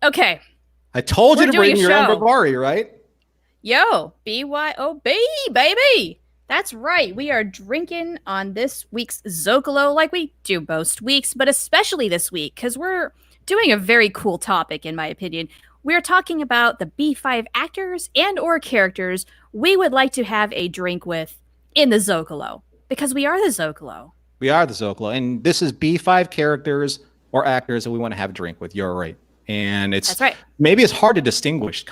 Okay. I told you We're to bring doing a your own show. BRIVARI, right? Yo, BYOB, baby. That's right. We are drinking on this week's Zócalo like we do most weeks, but especially this week because we're doing a very cool topic, in my opinion. We're talking about the B5 actors and or characters we would like to have a drink with in the Zócalo because we are the Zócalo. We are the Zócalo, and this is B5 characters or actors that we want to have a drink with. You're right. And That's right. Maybe it's hard to distinguish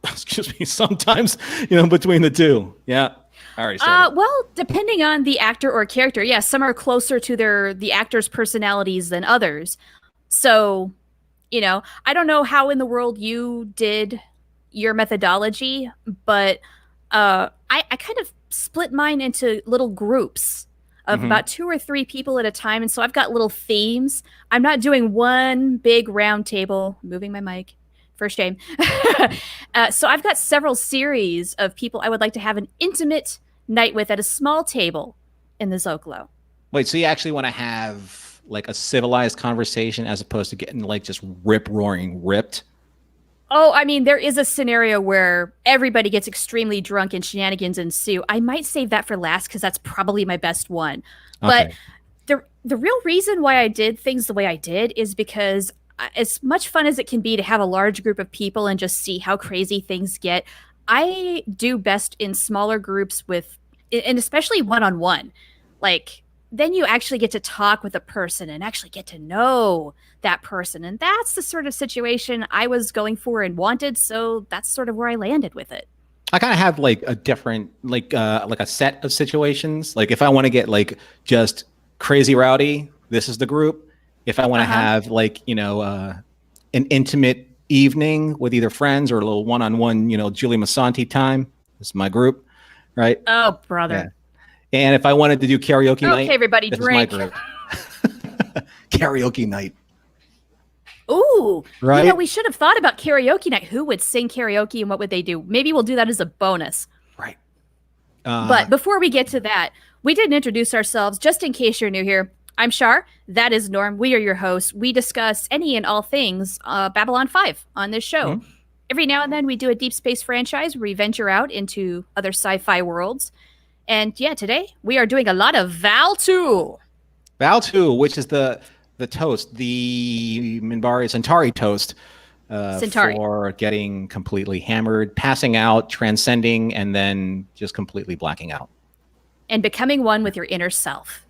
excuse me, sometimes, between the two. Yeah. All right. Well, depending on the actor or character, yes, some are closer to the actor's personalities than others. So, I don't know how in the world you did your methodology, but I kind of split mine into little groups of about 2 or 3 people at a time. And so I've got little themes. I'm not doing one big round table, moving my mic for shame. So I've got several series of people I would like to have an intimate night with at a small table in the Zócalo. Wait, so you actually want to have like a civilized conversation as opposed to getting like just rip-roaring ripped? Oh, I mean, there is a scenario where everybody gets extremely drunk and shenanigans ensue. I might save that for last because that's probably my best one. Okay. But the real reason why I did things the way I did is because as much fun as it can be to have a large group of people and just see how crazy things get, I do best in smaller groups and especially one-on-one. Like, then you actually get to talk with a person and actually get to know that person. And that's the sort of situation I was going for and wanted. So that's sort of where I landed with it. I kind of have like a different, like a set of situations. Like if I want to get like just crazy rowdy, this is the group. If I want to have like, an intimate evening with either friends or a little one-on-one, Julie Masanti time, this is my group, right? Oh, brother. Yeah. And if I wanted to do karaoke night, okay, everybody, this drink. is my group. Karaoke night. Ooh, right? We should have thought about karaoke night. Who would sing karaoke and what would they do? Maybe we'll do that as a bonus. Right. But before we get to that, we didn't introduce ourselves. Just in case you're new here, I'm Shar. That is Norm. We are your hosts. We discuss any and all things Babylon 5 on this show. Mm-hmm. Every now and then we do a deep space franchise where we venture out into other sci-fi worlds. And yeah, today we are doing a lot of Val 2. Val 2, which is the toast, the Minbari Centauri toast for getting completely hammered, passing out, transcending, and then just completely blacking out. And becoming one with your inner self.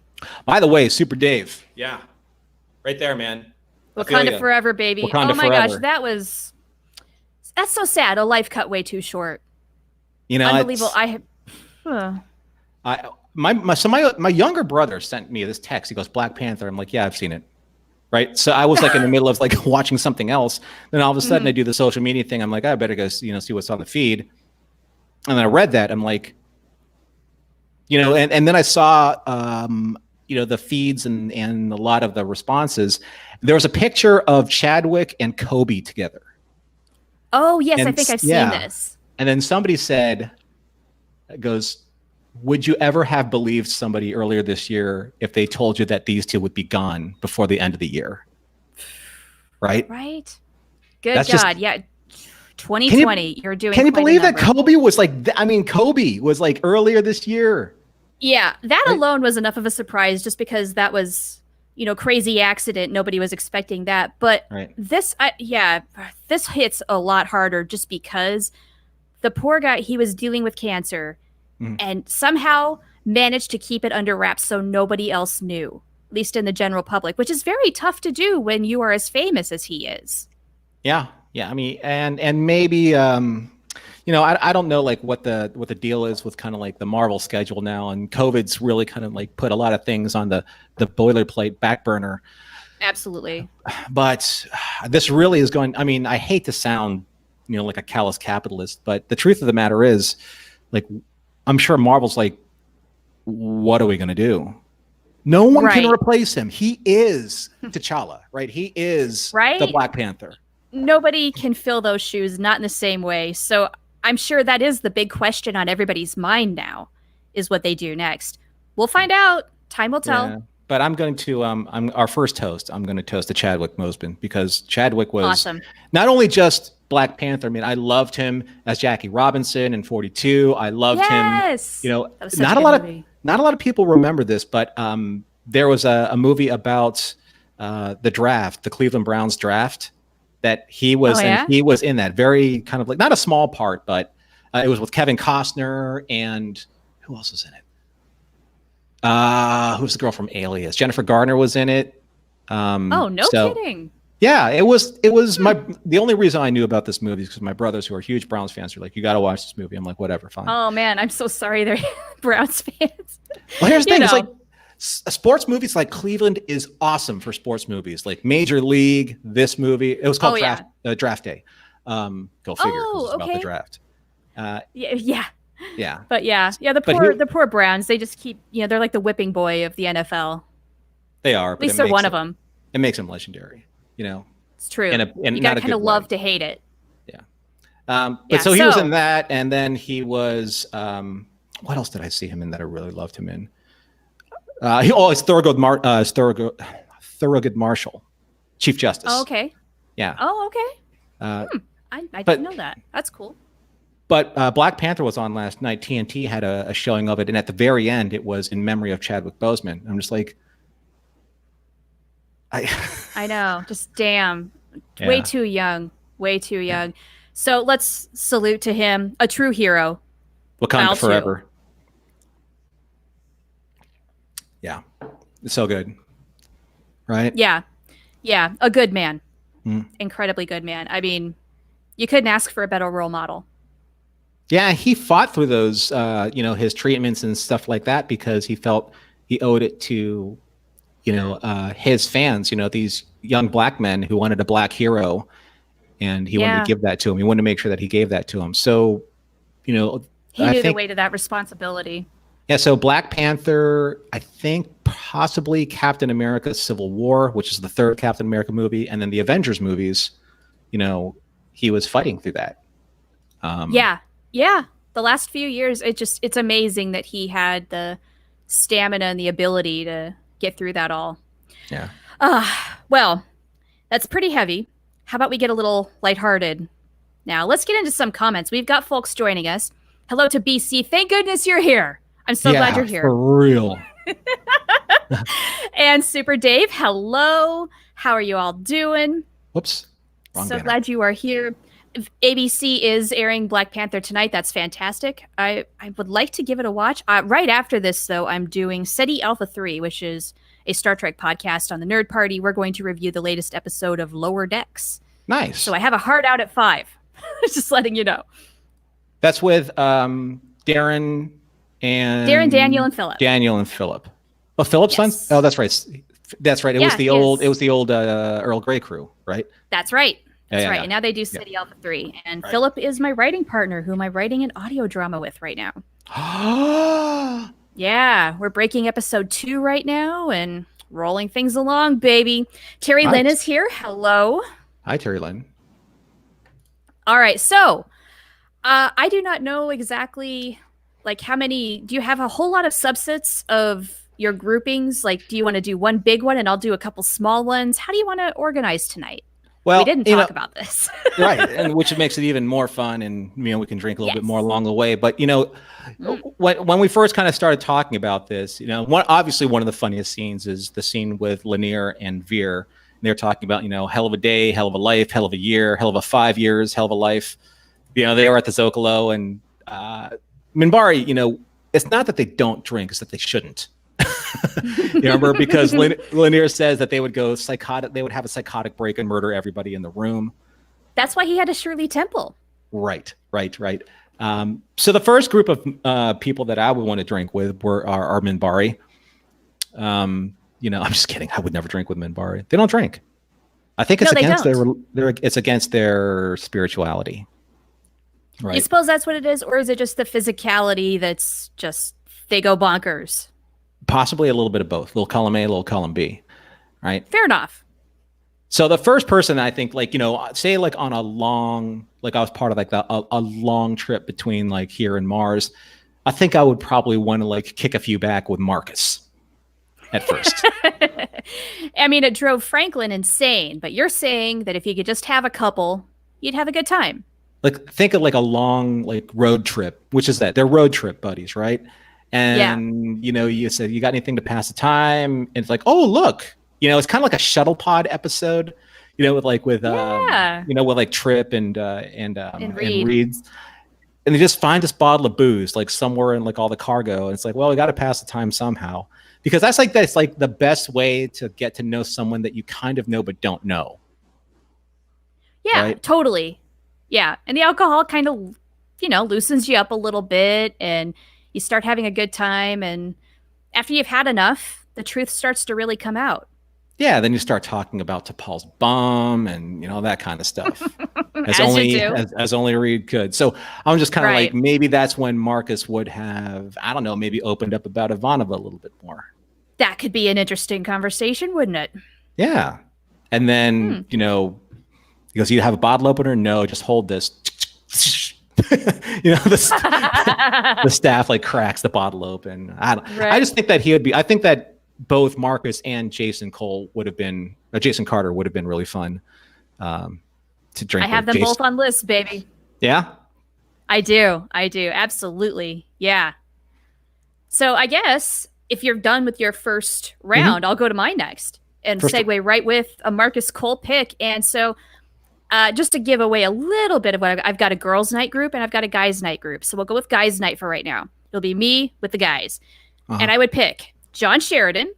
By the way, Super Dave. Yeah. Right there, man. Wakanda forever, baby. Wakanda oh my forever. Gosh, that's so sad. A life cut way too short. Unbelievable. My younger brother sent me this text. He goes, Black Panther. I'm like, yeah, I've seen it. Right. So I was like in the middle of like watching something else. Then all of a sudden I do the social media thing. I'm like, I better go, see what's on the feed. And then I read that. I'm like, and then I saw, the feeds and a lot of the responses. There was a picture of Chadwick and Kobe together. Oh, yes. I think I've seen this. And then somebody said, goes, would you ever have believed somebody earlier this year if they told you that these two would be gone before the end of the year? Right. Good God. Yeah. 2020. You're doing. Can you believe that Kobe was Kobe was like earlier this year? Yeah. That alone was enough of a surprise just because that was, crazy accident. Nobody was expecting that. But this hits a lot harder just because the poor guy, he was dealing with cancer. And somehow managed to keep it under wraps so nobody else knew, at least in the general public, which is very tough to do when you are as famous as he is. Yeah. I mean, and maybe, I don't know like what the deal is with kind of like the Marvel schedule now, and COVID's really kind of like put a lot of things on the boilerplate back burner. Absolutely. But this really is going. I mean, I hate to sound, like a callous capitalist, but the truth of the matter is, like, I'm sure Marvel's like, what are we going to do? No one can replace him. He is T'Challa, right? He is the Black Panther. Nobody can fill those shoes, not in the same way. So I'm sure that is the big question on everybody's mind now, is what they do next. We'll find out. Time will tell. But I'm going to I'm our first toast. I'm going to toast to Chadwick Boseman because Chadwick was Awesome. not only just Black Panther. I mean, I loved him as Jackie Robinson in 42. I loved him. You know, that was such a good movie. not a lot of people remember this, but there was a movie about the draft, the Cleveland Browns draft, that he was in. He was in that very kind of like not a small part, but it was with Kevin Costner and who else was in it? Who's the girl from Alias? Jennifer Garner was in it. No kidding. Yeah, it was the only reason I knew about this movie is because my brothers, who are huge Browns fans, are like, you got to watch this movie. I'm like, whatever, fine. Oh man, I'm so sorry they're Browns fans. Well, here's the thing: it's like sports movies. Like Cleveland is awesome for sports movies, like Major League. This movie, it was called Draft Day. Go figure. It's about the draft. Yeah. But the poor Browns, they just keep, they're like the whipping boy of the NFL. They are. At least they're one of them. It makes them legendary, It's true. And you gotta kind of love to hate it. Yeah. So he was in that, and then he was, what else did I see him in that I really loved him in? It's Thurgood Marshall, Chief Justice. Oh, okay. Yeah. Oh, okay. I didn't know that. That's cool. But Black Panther was on last night. TNT had a showing of it, and at the very end, it was in memory of Chadwick Boseman. I'm just like, I know, just damn, way too young. So let's salute to him, a true hero. Wakanda forever. Yeah, it's so good, right? Yeah, a good man, incredibly good man. I mean, you couldn't ask for a better role model. Yeah, he fought through those, his treatments and stuff like that because he felt he owed it to, his fans, these young Black men who wanted a Black hero, and he wanted to give that to him. He wanted to make sure that he gave that to him. So, he knew the weight of that responsibility. Yeah, so Black Panther, I think possibly Captain America Civil War, which is the third Captain America movie, and then the Avengers movies, he was fighting through that. Yeah, the last few years, it's amazing that he had the stamina and the ability to get through that all. Yeah. Well, that's pretty heavy. How about we get a little lighthearted? Now, let's get into some comments. We've got folks joining us. Hello to BC. Thank goodness you're here. I'm so glad you're here. For real. And Super Dave, hello. How are you all doing? Whoops. Wrong banner. Glad you are here. ABC is airing Black Panther tonight. That's fantastic. I would like to give it a watch. Right after this, though, I'm doing SETI Alpha 3, which is a Star Trek podcast on the Nerd Party. We're going to review the latest episode of Lower Decks. Nice. So I have a hard out at 5. Just letting you know. That's with Darren, Daniel, and Philip. Oh, Philip's son? Oh, that's right. That's right. It was the old Earl Grey crew, right? That's right. That's right. And now they do SETI Alpha 3. And Philip is my writing partner, whom I'm writing an audio drama with right now. Yeah, we're breaking episode 2 right now and rolling things along, baby. Terry Lynn is here. Hello. Hi, Terry Lynn. All right. So I do not know exactly, like, how many. Do you have a whole lot of subsets of your groupings? Like, do you want to do one big one and I'll do a couple small ones? How do you want to organize tonight? Well, we didn't talk about this. Right, and which makes it even more fun, and we can drink a little bit more along the way. But when we first kind of started talking about this, obviously one of the funniest scenes is the scene with Lanier and Veer. They're talking about hell of a day, hell of a life, hell of a year, hell of a 5 years, hell of a life. They were at the Zócalo, and Minbari. It's not that they don't drink; it's that they shouldn't. You remember, because Lanier says that they would go psychotic. They would have a psychotic break and murder everybody in the room. That's why he had a Shirley Temple. Right. So the first group of people that I would want to drink with were our Minbari. I'm just kidding. I would never drink with Minbari. They don't drink. I think it's it's against their spirituality. Right. You suppose that's what it is, or is it just the physicality that's just they go bonkers? Possibly a little bit of both. Little column A, little column B, right? Fair enough. So the first person, I think, say on a long, I was part of a long trip between here and Mars, I think I would probably want to kick a few back with Marcus. at first. I mean, it drove Franklin insane, but you're saying that if you could just have a couple, you'd have a good time. Like, think of like a long like road trip, which is that they're road trip buddies, right? And you know, you said you got anything to pass the time, and it's like, oh look, you know, it's kind of like a shuttle pod episode, you know, with you know, with like Trip and Reed. And they just find this bottle of booze like somewhere in like all the cargo, and it's like, well, we got to pass the time somehow, because that's like the best way to get to know someone that you kind of know but don't know. Yeah, right? Totally. Yeah, and the alcohol kind of, you know, loosens you up a little bit, and you start having a good time, and after you've had enough, the truth starts to really come out. Yeah, then you start talking about T'Pol's bum and, you know, that kind of stuff. As only Reed could. So I'm just kind of like, maybe that's when Marcus would have, I don't know, maybe opened up about Ivanova a little bit more. That could be an interesting conversation, wouldn't it? Yeah. And then, you know, he goes, you have a bottle opener? No, just hold this. You know, the staff like cracks the bottle open. I just think that I think that both Marcus and Jason Carter would have been really fun to drink. I have them both on lists, baby. Yeah? I do. Absolutely. Yeah. So I guess if you're done with your first round, I'll go to mine next and segue right with a Marcus Cole pick. And so just to give away a little bit of what I've got a girls' night group and I've got a guys' night group. So we'll go with guys' night for right now. It'll be me with the guys. And I would pick John Sheridan,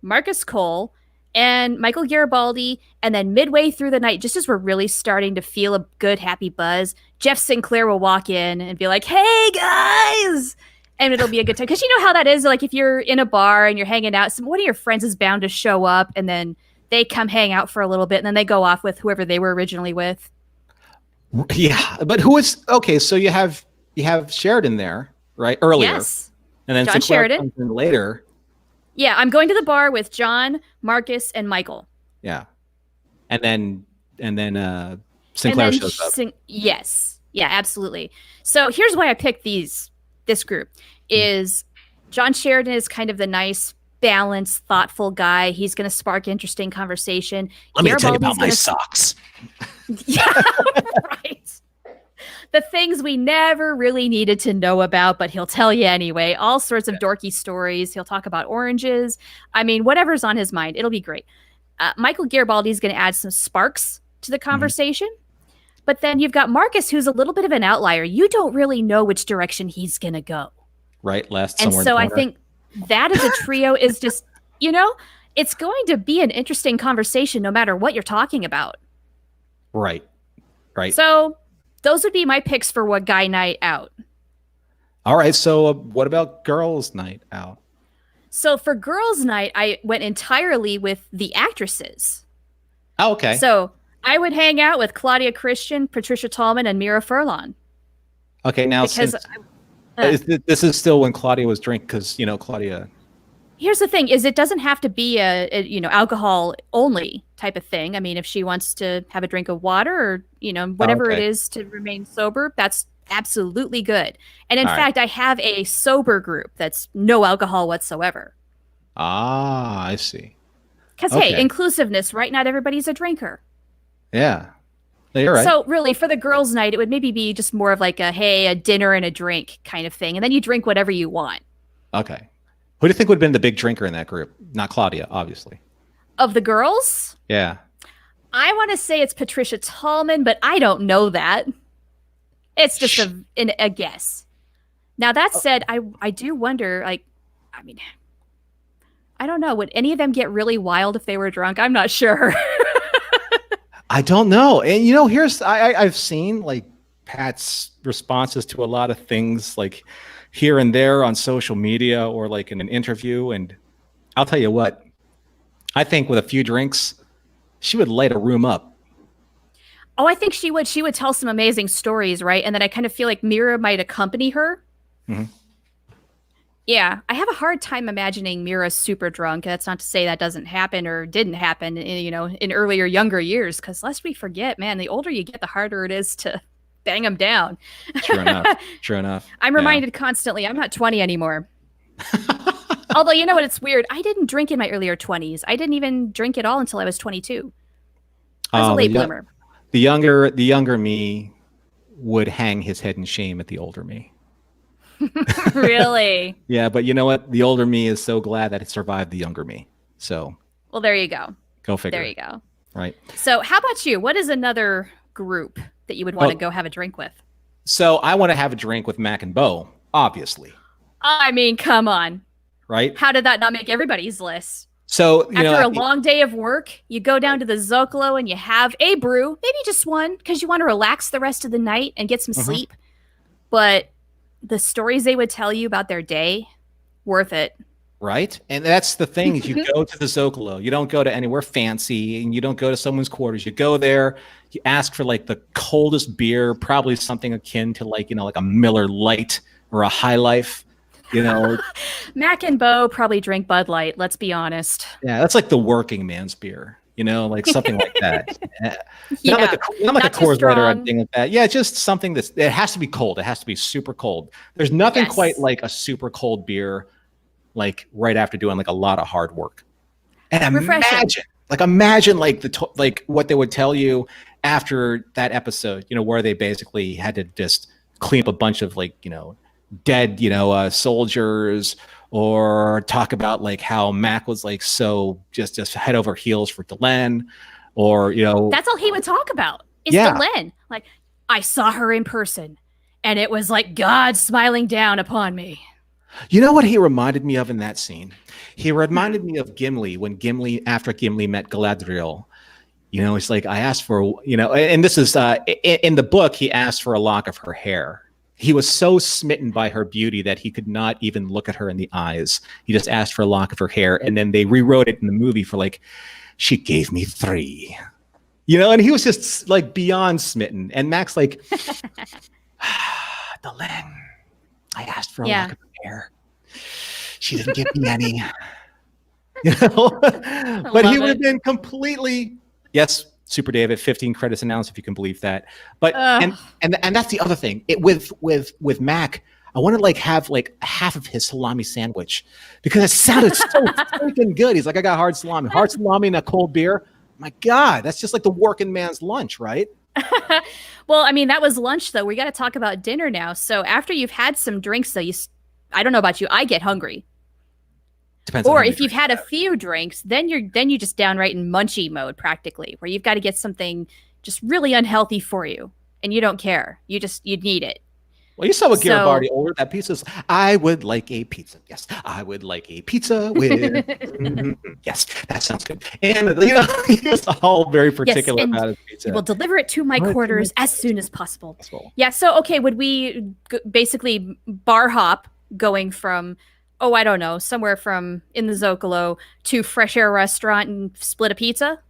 Marcus Cole, and Michael Garibaldi. And then midway through the night, just as we're really starting to feel a good, happy buzz, Jeff Sinclair will walk in and be like, hey, guys. And it'll be a good time. Because you know how that is. Like if you're in a bar and you're hanging out, one of your friends is bound to show up and then they come hang out for a little bit and then they go off with whoever they were originally with. Yeah. But who is, okay, so you have Sheridan there, right? Earlier. Yes. And then John Sinclair Sheridan comes in later. Yeah, I'm going to the bar with John, Marcus, and Michael. Yeah. And then Sinclair shows up. Yes. Yeah, absolutely. So here's why I picked this group is John Sheridan is kind of the nice, balanced, thoughtful guy. He's going to spark interesting conversation. Let me tell you about my socks. Yeah, right. The things we never really needed to know about, but he'll tell you anyway. All sorts of dorky stories. He'll talk about oranges. I mean, whatever's on his mind. It'll be great. Michael Garibaldi is going to add some sparks to the conversation. But then you've got Marcus, who's a little bit of an outlier. You don't really know which direction he's going to go. Right. And so I think that as a trio is just, you know, it's going to be an interesting conversation no matter what you're talking about. Right. So those would be my picks for what guy night out. All right. So what about girls night out? So for girls night, I went entirely with the actresses. Oh, okay. So I would hang out with Claudia Christian, Patricia Tallman, and Mira Furlan. Okay. Now, this is still when Claudia was drinking, because, you know, Claudia. Here's the thing is it doesn't have to be a you know, alcohol only type of thing. I mean, if she wants to have a drink of water or, you know, whatever it is to remain sober, that's absolutely good. And in fact, I have a sober group that's no alcohol whatsoever. Ah, I see. Because, hey, inclusiveness, right? Not everybody's a drinker. Yeah. You're right. So really, for the girls' night, it would maybe be just more of like a dinner and a drink kind of thing. And then you drink whatever you want. Okay. Who do you think would have been the big drinker in that group? Not Claudia, obviously. Of the girls? Yeah. I want to say it's Patricia Tallman, but I don't know that. It's just a guess. Now, that said, I do wonder, like, I mean, I don't know. Would any of them get really wild if they were drunk? I'm not sure. I don't know. And, you know, I've seen, like, Pat's responses to a lot of things, like, here and there on social media or like in an interview. And I'll tell you what, I think with a few drinks, she would light a room up. Oh, I think she would. She would tell some amazing stories, right? And then I kind of feel like Mira might accompany her. Yeah, I have a hard time imagining Mira super drunk. That's not to say that doesn't happen or didn't happen, in earlier, younger years. Because lest we forget, man, the older you get, the harder it is to bang them down. True enough. I'm reminded constantly, I'm not 20 anymore. Although, you know what? It's weird. I didn't drink in my earlier 20s. I didn't even drink at all until I was 22. I was a late bloomer. The younger me would hang his head in shame at the older me. Really? Yeah, but you know what? The older me is so glad that it survived the younger me. So. Well, there you go. Go figure. There you go. Right. So how about you? What is another group that you would want to go have a drink with? So I want to have a drink with Mac and Bo, obviously. I mean, come on. Right? How did that not make everybody's list? So, after a long day of work, you go down to the Zócalo and you have a brew, maybe just one, because you want to relax the rest of the night and get some sleep. But the stories they would tell you about their day, worth it. Right? And that's the thing, is you go to the Zócalo. You don't go to anywhere fancy, and you don't go to someone's quarters. You go there, you ask for like the coldest beer, probably something akin to like, like a Miller Lite or a High Life. Mac and Bo probably drink Bud Light, let's be honest. Yeah, that's like the working man's beer, like something like that. Yeah, not like a Coors Light or anything like that. Yeah, just something it has to be cold. It has to be super cold. There's nothing quite like a super cold beer, like right after doing like a lot of hard work. And imagine like what they would tell you after that episode, where they basically had to just clean up a bunch of dead, soldiers, or talk about like how Mac was like so just head over heels for Delenn, or that's all he would talk about is Delenn. Like, I saw her in person, and it was like God smiling down upon me. You know what he reminded me of in that scene? He reminded me of Gimli after Gimli met Galadriel. It's like, I asked for, and this is in the book, he asked for a lock of her hair. He was so smitten by her beauty that he could not even look at her in the eyes. He just asked for a lock of her hair, and then they rewrote it in the movie for like, she gave me 3. And he was just like beyond smitten. And Mac's like, Delenn, I asked for a lock of her hair. She didn't give me any. But he would have been completely, yes, Super David, 15 credits announced, if you can believe that. But and that's the other thing. With Mac, I want to like have like half of his salami sandwich because it sounded so freaking good. He's like, I got hard salami and a cold beer. My God, that's just like the working man's lunch, right? Well, I mean, that was lunch though. We got to talk about dinner now. So after you've had some drinks, though, I don't know about you, I get hungry. Depends or if you've had a few drinks, then you just downright in munchie mode practically, where you've got to get something just really unhealthy for you, and you don't care. You need it. Well, you saw what Garibaldi ordered. That pizza. I would like a pizza. Yes, I would like a pizza with. Yes, that sounds good. And he's all very particular about his pizza. We'll deliver it to my quarters as soon as possible. Yeah. So okay, would we basically bar hop going from? Oh, I don't know, somewhere from in the Zócalo to Fresh Air Restaurant and split a pizza?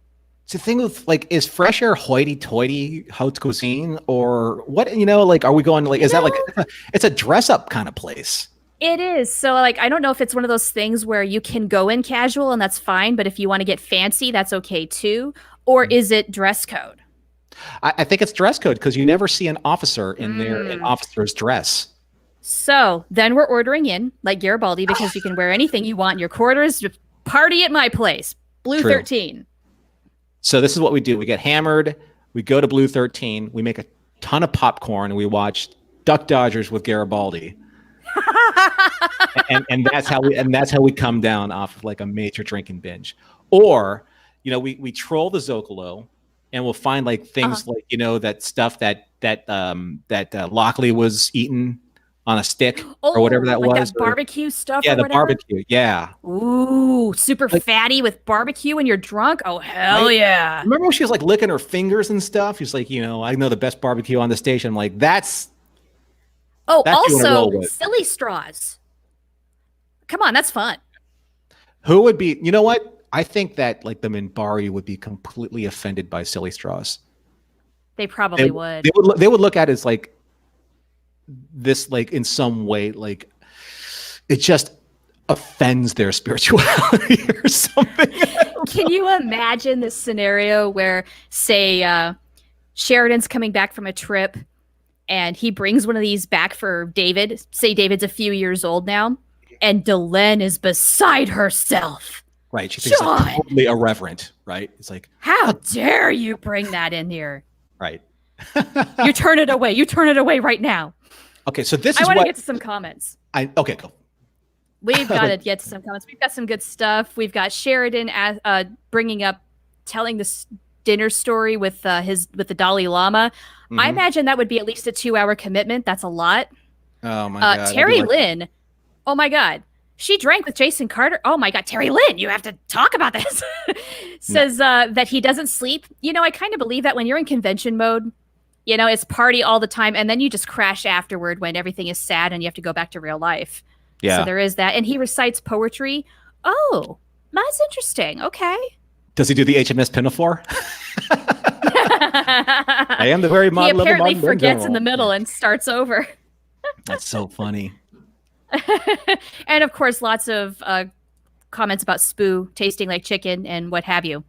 It's the thing with like, is Fresh Air hoity-toity haute cuisine, or what? Are we going like? Is that like it's a dress-up kind of place? It is. So like, I don't know if it's one of those things where you can go in casual and that's fine, but if you want to get fancy, that's okay too. Or is it dress code? I think it's dress code because you never see an officer in an officer's dress. So then we're ordering in like Garibaldi because you can wear anything you want in your quarters. Party at my place, Blue 13. So this is what we do. We get hammered. We go to Blue 13. We make a ton of popcorn and we watch Duck Dodgers with Garibaldi. and that's how we come down off of like a major drinking binge. Or, we troll the Zócalo and we'll find like things like, that stuff that Lockley was eating on a stick or whatever that was. That barbecue stuff. Yeah, the barbecue. Yeah. Ooh, super fatty with barbecue and you're drunk. Oh, hell yeah. Remember when she was like licking her fingers and stuff? She's like, I know the best barbecue on the station. I'm like, that's. Oh, also silly straws. Come on, that's fun. Who would be, you know what? I think that like the Minbari would be completely offended by silly straws. They probably would. They would look at it as like, this like in some way like it just offends their spirituality or something. Can you imagine this scenario where say Sheridan's coming back from a trip and he brings one of these back for David, say David's a few years old now, And Delenn is beside herself. Right. She thinks John! it's totally irreverent, right? It's like, how dare you bring that in here? Right. You turn it away. You turn it away right now. Okay, so this is I want to what get to some comments. Okay, go. We've got to get to some comments. We've got some good stuff. We've got Sheridan bringing up, telling this dinner story with the Dalai Lama. Mm-hmm. I imagine that would be at least a 2-hour commitment. That's a lot. Oh my God. Terry Lynn. Oh my God. She drank with Jason Carter. Oh my God. Terry Lynn, you have to talk about this. Says that he doesn't sleep. You know, I kind of believe that when you're in convention mode, you know, it's party all the time. And then you just crash afterward when everything is sad and you have to go back to real life. Yeah. So there is that. And he recites poetry. Oh, that's interesting. Okay. Does he do the HMS Pinafore? I am the very model. He apparently forgets in the middle and starts over. That's so funny. And of course, lots of comments about Spoo tasting like chicken and what have you.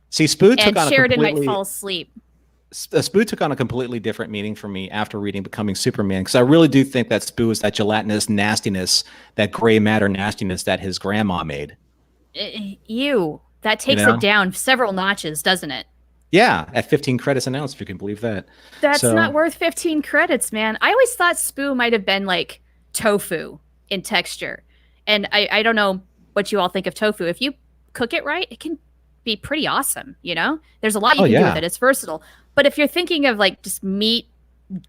See, Spoo took and on Sheridan a completely, might fall asleep. Spoo took on a completely different meaning for me after reading Becoming Superman, because I really do think that Spoo is that gelatinous nastiness, that gray matter nastiness that his grandma made. Ew. That takes it down several notches, doesn't it? Yeah, at 15 credits an ounce, if you can believe that. That's not worth 15 credits, man. I always thought Spoo might have been like tofu in texture. And I don't know what you all think of tofu. If you cook it right, it can be pretty awesome, you know? There's a lot you can do with it. It's versatile. But if you're thinking of like just meat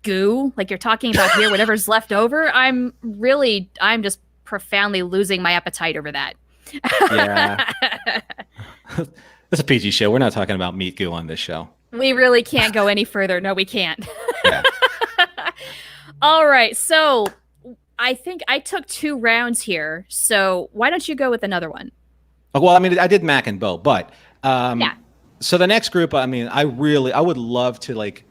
goo, like you're talking about here, whatever's left over, I'm just profoundly losing my appetite over that. Yeah. It's a PG show. We're not talking about meat goo on this show. We really can't go any further. No, we can't. Yeah. All right. So I think I took 2 rounds here. So why don't you go with another one? Well, I mean, I did Mac and Bo, but yeah. So the next group, I mean, I would love to like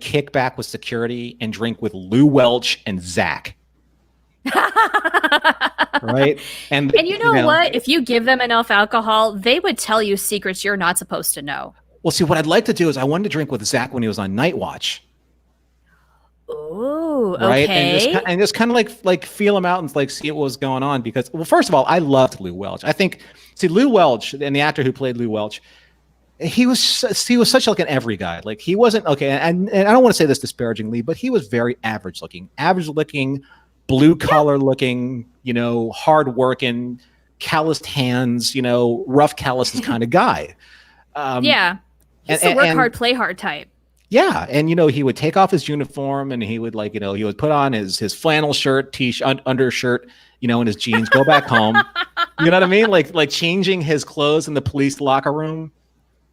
kick back with security and drink with Lou Welch and Zach. Right. And you know what? If you give them enough alcohol, they would tell you secrets you're not supposed to know. Well, see, what I'd like to do is I wanted to drink with Zach when he was on Night Watch. Oh, right. Okay. And just kind of like feel him out and like see what was going on, because, well, first of all, I loved Lou Welch. I think, see, Lou Welch and the actor who played Lou Welch, he was such like an every guy. Like he wasn't okay. And I don't want to say this disparagingly, but he was very average looking, blue collar looking, you know, hard working, calloused hands, you know, rough calluses kind of guy. Yeah. He's the work hard, play hard type. Yeah. And, you know, he would take off his uniform and he would like, you know, he would put on his flannel shirt, undershirt, you know, and his jeans, go back home. You know what I mean? Like changing his clothes in the police locker room.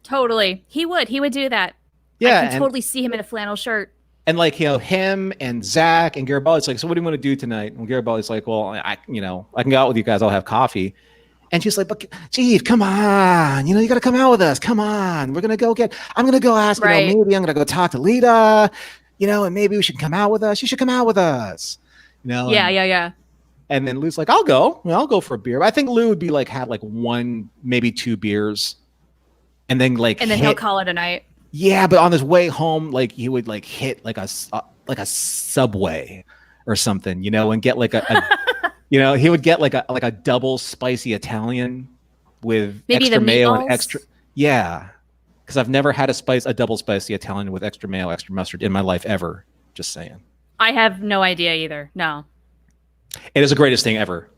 Totally. He would do that. Yeah. I can totally see him in a flannel shirt. And like, you know, him and Zach and Garibaldi's like, so what do you want to do tonight? And Garibaldi's like, well, I can go out with you guys. I'll have coffee. And she's like, but Chief, come on. You know, you got to come out with us. Come on. I'm going to go ask, you know, maybe I'm going to go talk to Lita, you know, and maybe we should come out with us. You should come out with us. You know? Yeah. And then Lou's like, I'll go. I'll go for a beer. But I think Lou would be like, have like 1, maybe 2 beers. And then he'll call it a night. Yeah, but on his way home, like he would like hit like a Subway or something, you know, and get like a you know, he would get like a double spicy Italian with maybe extra the mayo meatballs? and extra. Yeah, because I've never had a double spicy Italian with extra mayo, extra mustard in my life ever. Just saying. I have no idea either. No. It is the greatest thing ever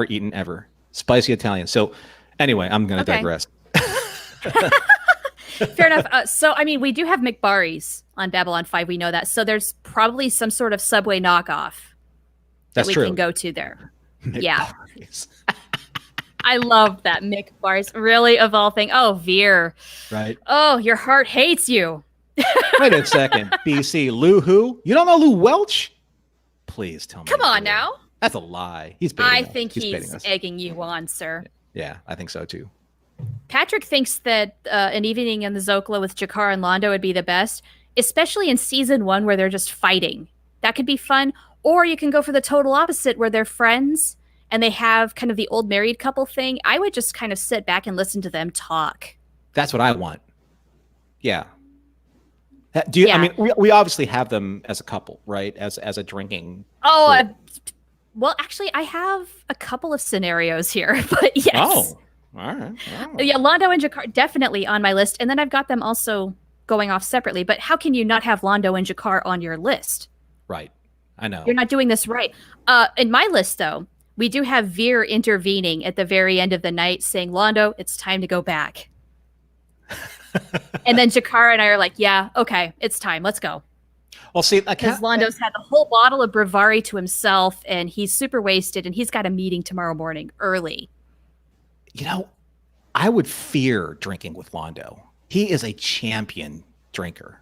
eaten ever. Spicy Italian. So anyway, I'm going to digress. Fair enough. So, I mean, we do have McBarry's on Babylon 5. We know that. So there's probably some sort of Subway knockoff that we can go to there. Yeah. I love that McBarry's. Really, of all things. Oh, Veer. Right. Oh, your heart hates you. Wait a second. BC. Lou who? You don't know Lou Welch? Please tell me. Come on now. That's a lie. He's baiting us. think he's egging you on, sir. Yeah, I think so too. Patrick thinks that an evening in the Zócalo with Jakar and Londo would be the best, especially in season 1 where they're just fighting. That could be fun. Or you can go for the total opposite where they're friends and they have kind of the old married couple thing. I would just kind of sit back and listen to them talk. That's what I want. Yeah. I mean, we obviously have them as a couple, right? As a drinking. Oh, Well, actually, I have a couple of scenarios here, but yes. Oh, all right. Oh. Yeah, Londo and Jakar definitely on my list, and then I've got them also going off separately. But how can you not have Londo and Jakar on your list? Right. I know. You're not doing this right. In my list, though, we do have Veer intervening at the very end of the night, saying, "Londo, it's time to go back." And then Jakar and I are like, "Yeah, okay, it's time. Let's go." Well, see, because Londo's had the whole bottle of BRIVARI to himself, and he's super wasted, and he's got a meeting tomorrow morning early. You know, I would fear drinking with Londo. He is a champion drinker,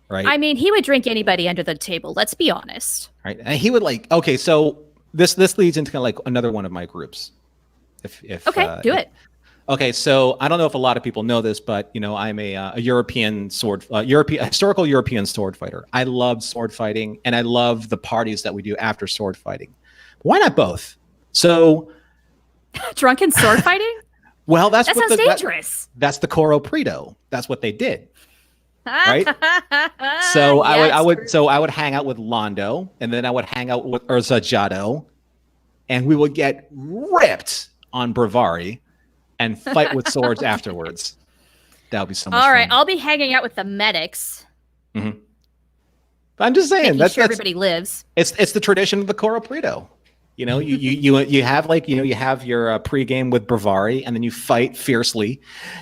right? I mean, he would drink anybody under the table. Let's be honest. Right, and he would like. Okay, so this leads into kind of like another one of my groups. If okay, do it. Okay, so I don't know if a lot of people know this, but you know, I'm a European historical European sword fighter. I love sword fighting, and I love the parties that we do after sword fighting. Why not both? So, drunken sword fighting? Well, that sounds dangerous. That's the Coro Preto. That's what they did, right? So yes, I would hang out with Londo, and then I would hang out with Zócalo, and we would get ripped on BRIVARI and fight with swords afterwards. That would be so much fun. All right, I'll be hanging out with the medics. Mm-hmm. I'm just saying that's everybody lives. It's the tradition of the Coro Preto. You know, you have like, you know, you have your pregame with BRIVARI, and then you fight fiercely,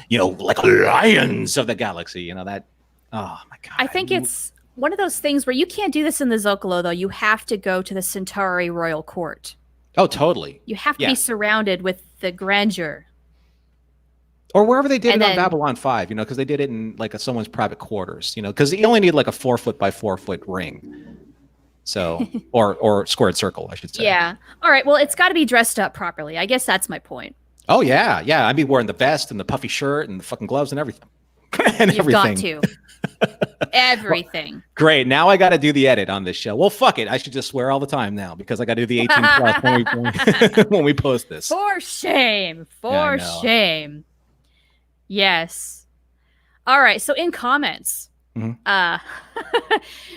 you know, like lions of the galaxy. You know that. Oh my god! I think it's one of those things where you can't do this in the Zócalo, though. You have to go to the Centauri Royal Court. Oh, totally. You have to be surrounded with the grandeur. Or wherever they did it on Babylon 5, you know, because they did it in like someone's private quarters, you know, because you only need like a 4 foot by 4 foot ring. So, or squared circle, I should say. Yeah. All right. Well, it's got to be dressed up properly. I guess that's my point. Oh, yeah. Yeah. I'd be wearing the vest and the puffy shirt and the fucking gloves and everything. You've got to. Everything. Well, great. Now I got to do the edit on this show. Well, fuck it. I should just swear all the time now because I got to do the 18 plus when we post this. For shame. For shame. Yes. All right. So in comments,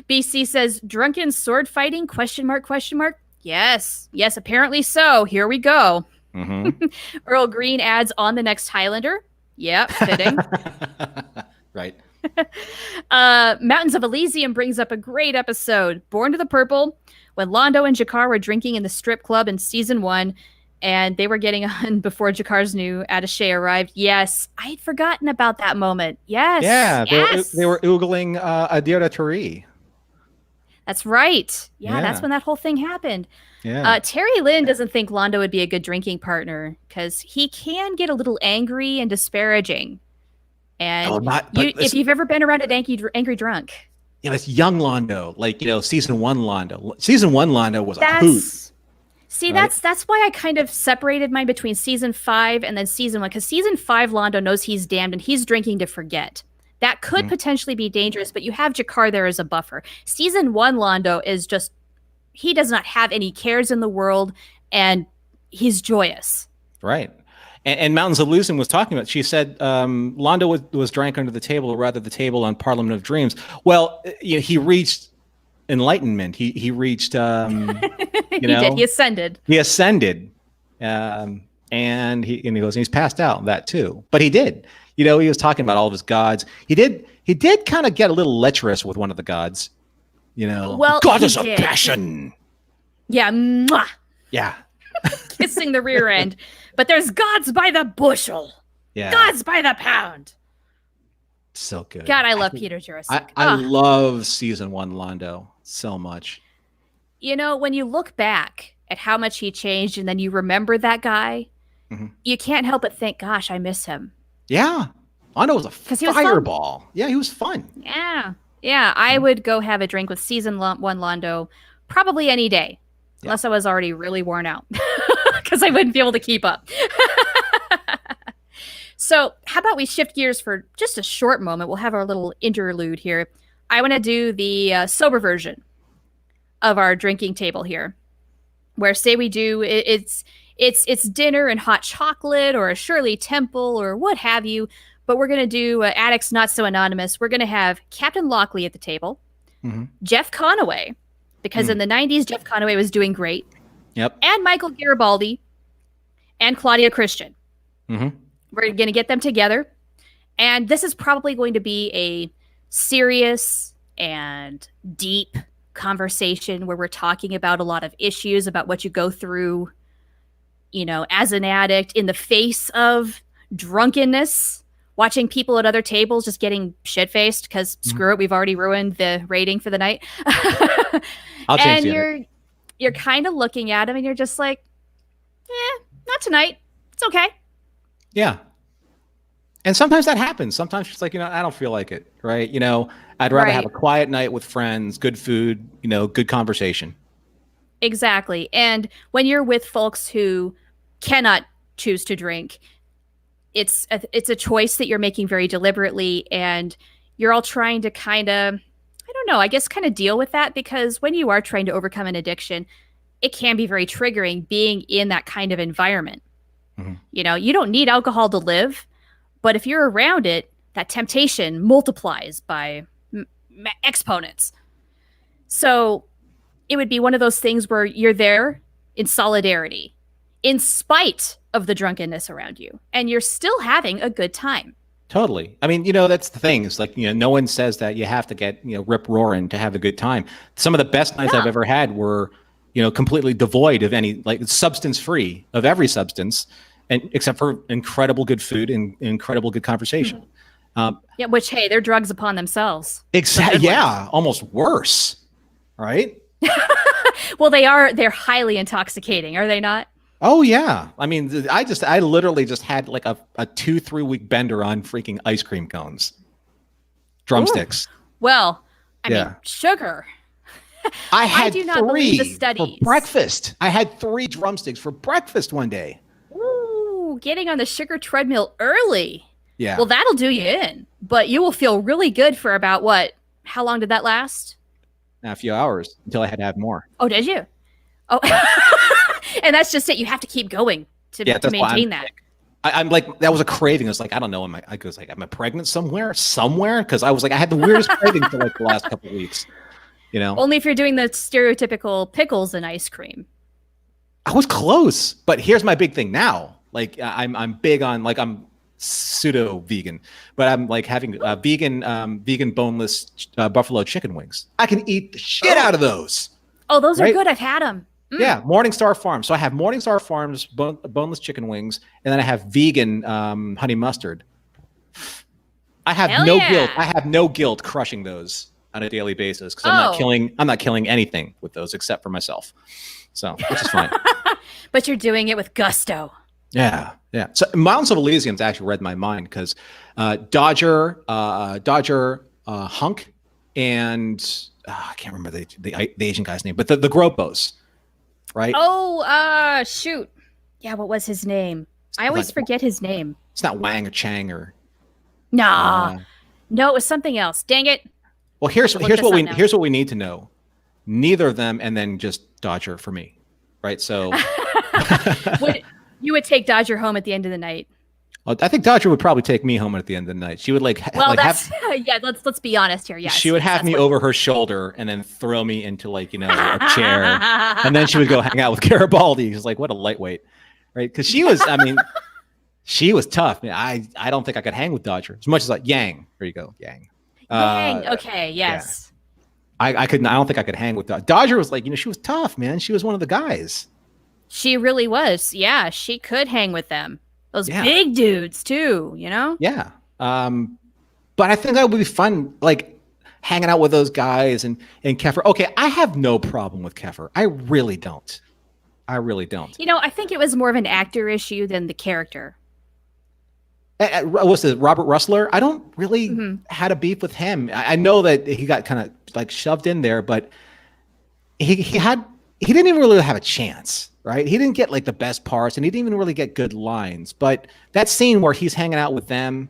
BC says drunken sword fighting ? Yes. Yes. Apparently so. Here we go. Earl Green adds on the next Highlander. Yep. Fitting. Right. Mountains of Elysium brings up a great episode. Born to the Purple, when Londo and Jakar were drinking in the strip club in season 1. And they were getting on before Jakar's new attaché arrived. Yes, I had forgotten about that moment. Yes. Yeah, they were oogling Adira Tari. That's right. Yeah, that's when that whole thing happened. Yeah. Terry Lynn doesn't think Londo would be a good drinking partner because he can get a little angry and disparaging. And if you've ever been around an angry drunk. Yeah, that's young Londo. Like, you know, season 1 Londo. Season 1 Londo was a hoot. See, right? That's why I kind of separated mine between season 5 and then season 1, because season 5 Londo knows he's damned and he's drinking to forget. That could potentially be dangerous, but you have Jakar there as a buffer. Season 1 Londo is just, he does not have any cares in the world, and he's joyous. Right. And Mountains of Elysium was talking about, she said Londo was drank under the table, or rather the table on Parliament of Dreams. Well, you know, he reached enlightenment. He reached you know, he ascended and he goes, and he's passed out that too, but he did, you know, he was talking about all of his gods. He did kind of get a little lecherous with one of the gods, you know. Well, goddess of passion. Yeah. Mwah. Yeah. Kissing the rear end, but there's gods by the bushel. Yeah. Gods by the pound. So good. God, I love Peter Jurasik. I love season 1 Londo so much. You know, when you look back at how much he changed and then you remember that guy, you can't help but think, gosh, I miss him. Yeah. Londo was a fireball. Yeah, he was fun. Yeah. Yeah, I would go have a drink with season 1 Londo probably any day, unless I was already really worn out because I wouldn't be able to keep up. So how about we shift gears for just a short moment? We'll have our little interlude here. I want to do the sober version of our drinking table here, where say we do it's dinner and hot chocolate or a Shirley Temple or what have you, but we're going to do Addicts Not So Anonymous. We're going to have Captain Lockley at the table, Jeff Conaway, because in the 90s, Jeff Conaway was doing great. Yep. and Michael Garibaldi and Claudia Christian. Mm-hmm. We're going to get them together. And this is probably going to be a serious and deep conversation where we're talking about a lot of issues about what you go through, you know, as an addict in the face of drunkenness, watching people at other tables just getting shit-faced because screw it, we've already ruined the rating for the night. I'll change And you're kind of looking at him and you're just like, not tonight. It's okay. Yeah. And sometimes that happens. Sometimes it's like, I don't feel like it, right? I'd rather have a quiet night with friends, good food, good conversation. Exactly. And when you're with folks who cannot choose to drink, it's a choice that you're making very deliberately, and you're all trying to kind of, I don't know, I guess kind of deal with that, because when you are trying to overcome an addiction, it can be very triggering being in that kind of environment. Mm-hmm. You don't need alcohol to live, but if you're around it, that temptation multiplies by exponents. So it would be one of those things where you're there in solidarity, in spite of the drunkenness around you, and you're still having a good time. Totally. I mean, that's the thing. It's like, no one says that you have to get, rip roaring to have a good time. Some of the best nights I've ever had were, completely devoid of any, like, substance free of every substance, and except for incredible good food and incredible good conversation. Mm-hmm. Which, hey, they're drugs upon themselves. Exactly. Yeah. Almost worse. Right. Well, they're highly intoxicating, are they not? Oh yeah. I mean, I literally just had like a 2-3 week bender on freaking ice cream cones. Drumsticks. Ooh. Well, I mean, sugar. I do not believe the studies. For breakfast. I had 3 drumsticks for breakfast one day. Ooh, getting on the sugar treadmill early. Yeah. Well, that'll do you in, but you will feel really good for about what? How long did that last? A few hours until I had to have more. Oh, did you? Oh, and that's just it. You have to keep going to maintain that. I'm like, that was a craving. It's like, I don't know. Am I pregnant somewhere? Because I was like, I had the weirdest craving for like the last couple of weeks. Only if you're doing the stereotypical pickles and ice cream. I was close, but here's my big thing now. Like, I'm big on, like, I'm pseudo vegan, but I'm like having vegan boneless buffalo chicken wings. I can eat the shit out of those. Oh, those are good. I've had them. Yeah, Morningstar Farms. So I have Morningstar Farms boneless chicken wings, and then I have vegan honey mustard. I have guilt. I have no guilt crushing those on a daily basis because I'm not killing anything with those except for myself. So, which is fine. But you're doing it with gusto. Yeah. So Mountains of Elysium's actually read my mind because Dodger, Hunk, and I can't remember the Asian guy's name, but the Gropos, right? Oh, shoot. Yeah, what was his name? I always forget his name. It's not Wang or Chang or. Nah. No, it was something else. Dang it. Well, here's what we need to know. Neither of them, and then just Dodger for me, right? So. You would take Dodger home at the end of the night. Well, I think Dodger would probably take me home at the end of the night. She would let's be honest here. Yes. She would have me over her shoulder and then throw me into a chair. And then she would go hang out with Garibaldi. She's like, what a lightweight. Right. Because she was, she was tough. I don't think I could hang with Dodger as much as Yang. There you go. Yang. Okay. Yes. Yeah. I couldn't. I don't think I could hang with Dodger. Dodger was she was tough, man. She was one of the guys. She really was. Yeah, she could hang with them. Those big dudes too, Yeah. But I think that would be fun, like hanging out with those guys and Kefir. Okay, I have no problem with Kefir. I really don't. I think it was more of an actor issue than the character. Was it Robert Russler? I don't really had a beef with him. I know that he got kind of like shoved in there, but he didn't even really have a chance. Right. He didn't get like the best parts and he didn't even really get good lines. But that scene where he's hanging out with them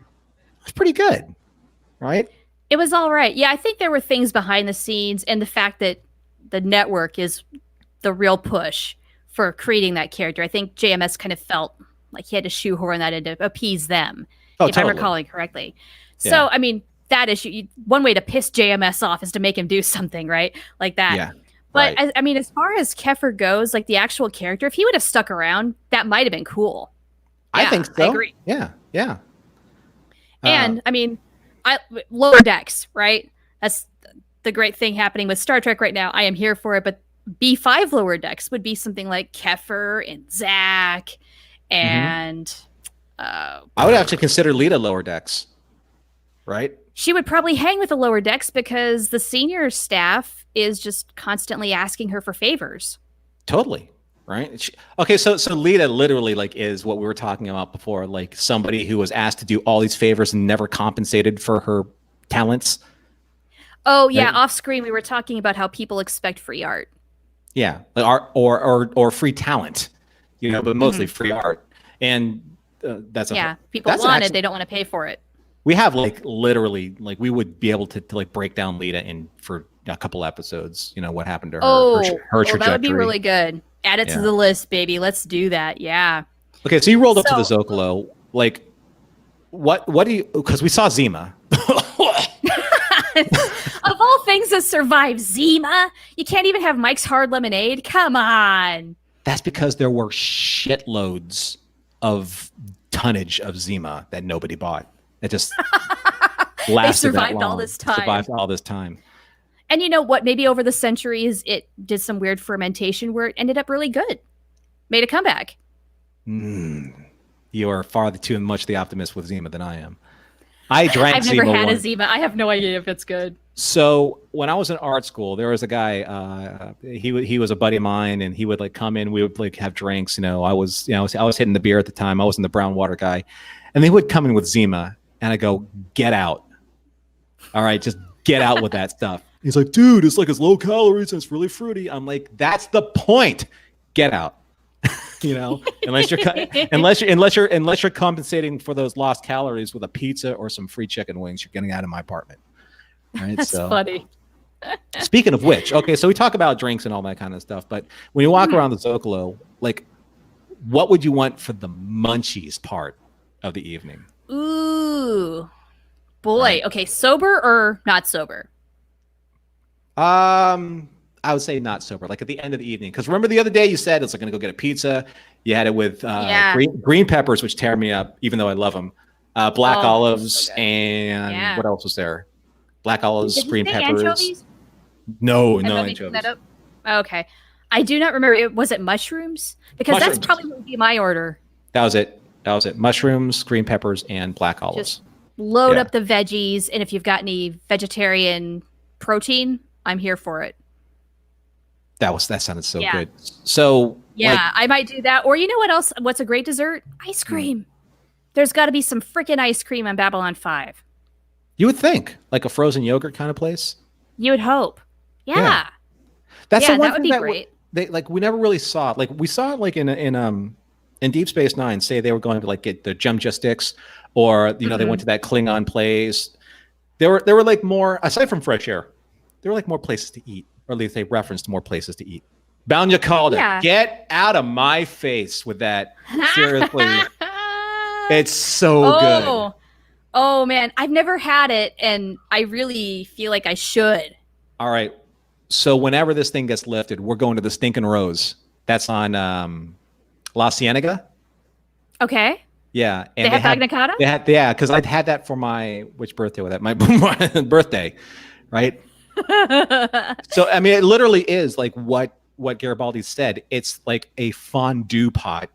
was pretty good. Right. It was all right. Yeah, I think there were things behind the scenes and the fact that the network is the real push for creating that character. I think JMS kind of felt like he had to shoehorn that in to appease them, if I'm recalling correctly. Yeah. So, I mean, that issue, one way to piss JMS off is to make him do something, right? Like that. Yeah. But Right. I mean, as far as Kefir goes, like the actual character, if he would have stuck around, that might have been cool. I Yeah, think so. I agree. Yeah. Yeah. And I mean, lower decks, right? That's the great thing happening with Star Trek right now. I am here for it, but B5 lower decks would be something like Kefir and Zach, and I would actually consider Lita lower decks. Right. she would probably hang with the lower decks because the senior staff is just constantly asking her for favors. Totally. Right. Okay. So Lita literally like is what we were talking about before, like somebody who was asked to do all these favors and never compensated for her talents. Oh yeah, Right. off screen we were talking about how people expect free art. Yeah. Like art or free talent, but mostly free art. And that's people that's want it, they don't want to pay for it. we have like literally like we would be able to like break down Lita in for a couple episodes, what happened to her, her trajectory. That would be really good. Add it to the list, baby. Let's do that. Yeah. Okay, so you rolled up to the Zócalo. Like, what do you? Because we saw Zima. Of all things that survive Zima, you can't even have Mike's Hard Lemonade. Come on. That's because there were shitloads of tonnage of Zima that nobody bought. It just lasted survived that long. all this time. Survived all this time. And you know what? Maybe over the centuries, it did some weird fermentation where it ended up really good. Made a comeback. You are far too much the optimist with Zima than I am. I drank I've Zima never had once. a Zima. I have no idea if it's good. So when I was in art school, there was a guy. He was a buddy of mine, and he would like come in. We would like have drinks. I was hitting the beer at the time. I wasn't the brown water guy, and they would come in with Zima, and I go, "Get out! All right, just get out with that stuff." He's like, "Dude, it's low calories and it's really fruity." I'm like, "That's the point. Get out." Unless you're compensating for those lost calories with a pizza or some free chicken wings, you're getting out of my apartment. Right? That's funny. Speaking of which, okay, so we talk about drinks and all that kind of stuff, but when you walk around the Zócalo, like, what would you want for the munchies part of the evening? Ooh, boy. Right. Okay, sober or not sober? I would say not sober, like at the end of the evening. Because remember the other day you said it's like going to go get a pizza. You had it with green peppers, which tear me up, even though I love them. Black olives and what else was there? Black olives, green peppers. Anchovies? No anchovies. That up? Okay. I do not remember. Was it mushrooms? Because that's probably what would be my order. That was it. Mushrooms, green peppers, and black olives. Just load up the veggies, and if you've got any vegetarian protein, I'm here for it. That sounded so good. So I might do that. Or you know what else? What's a great dessert? Ice cream. There's got to be some freaking ice cream on Babylon 5. You would think, like a frozen yogurt kind of place. You would hope. Yeah. That's the one that would thing be great. We never really saw it. Like we saw it like in Deep Space Nine. Say they were going to like get the Jumja sticks, or they went to that Klingon place. There were like more, aside from fresh air, there were like more places to eat. Or at least they referenced more places to eat. Banya called it. Get out of my face with that. Seriously. It's so good. Oh, man. I've never had it, and I really feel like I should. All right. So whenever this thing gets lifted, we're going to the Stinkin' Rose. That's on La Cienega. Okay. Yeah. And they have Magna Carta? Because I'd had that for which birthday was that? My birthday, right? So I mean, it literally is like what Garibaldi said. It's like a fondue pot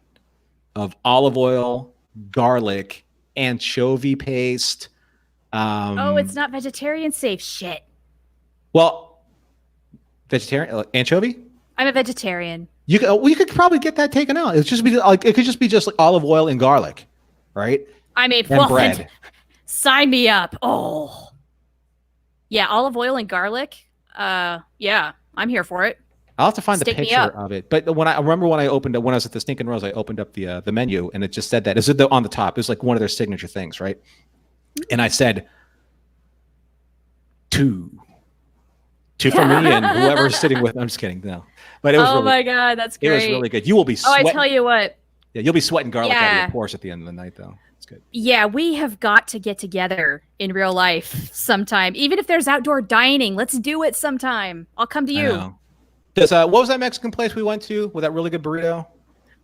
of olive oil, garlic, anchovy paste. It's not vegetarian safe. Shit. Well, vegetarian anchovy. I'm a vegetarian. You could probably get that taken out. It could just be just like olive oil and garlic, right? I mean, bread. Sign me up. Oh. Yeah, olive oil and garlic. Yeah, I'm here for it. I'll have to find the picture of it. But when I opened up, when I was at the Stinkin' Rose, I opened up the menu and it just said that. Is it on the top? It was like one of their signature things, right? And I said, two for me and whoever's sitting with. I'm just kidding, no. But it was my god, that's great. It was really good. You will be sweating. I tell you what. Yeah, you'll be sweating garlic out of your pores at the end of the night, though. It's good. Yeah, we have got to get together in real life sometime. Even if there's outdoor dining, let's do it sometime. I'll come to you. What was that Mexican place we went to with that really good burrito?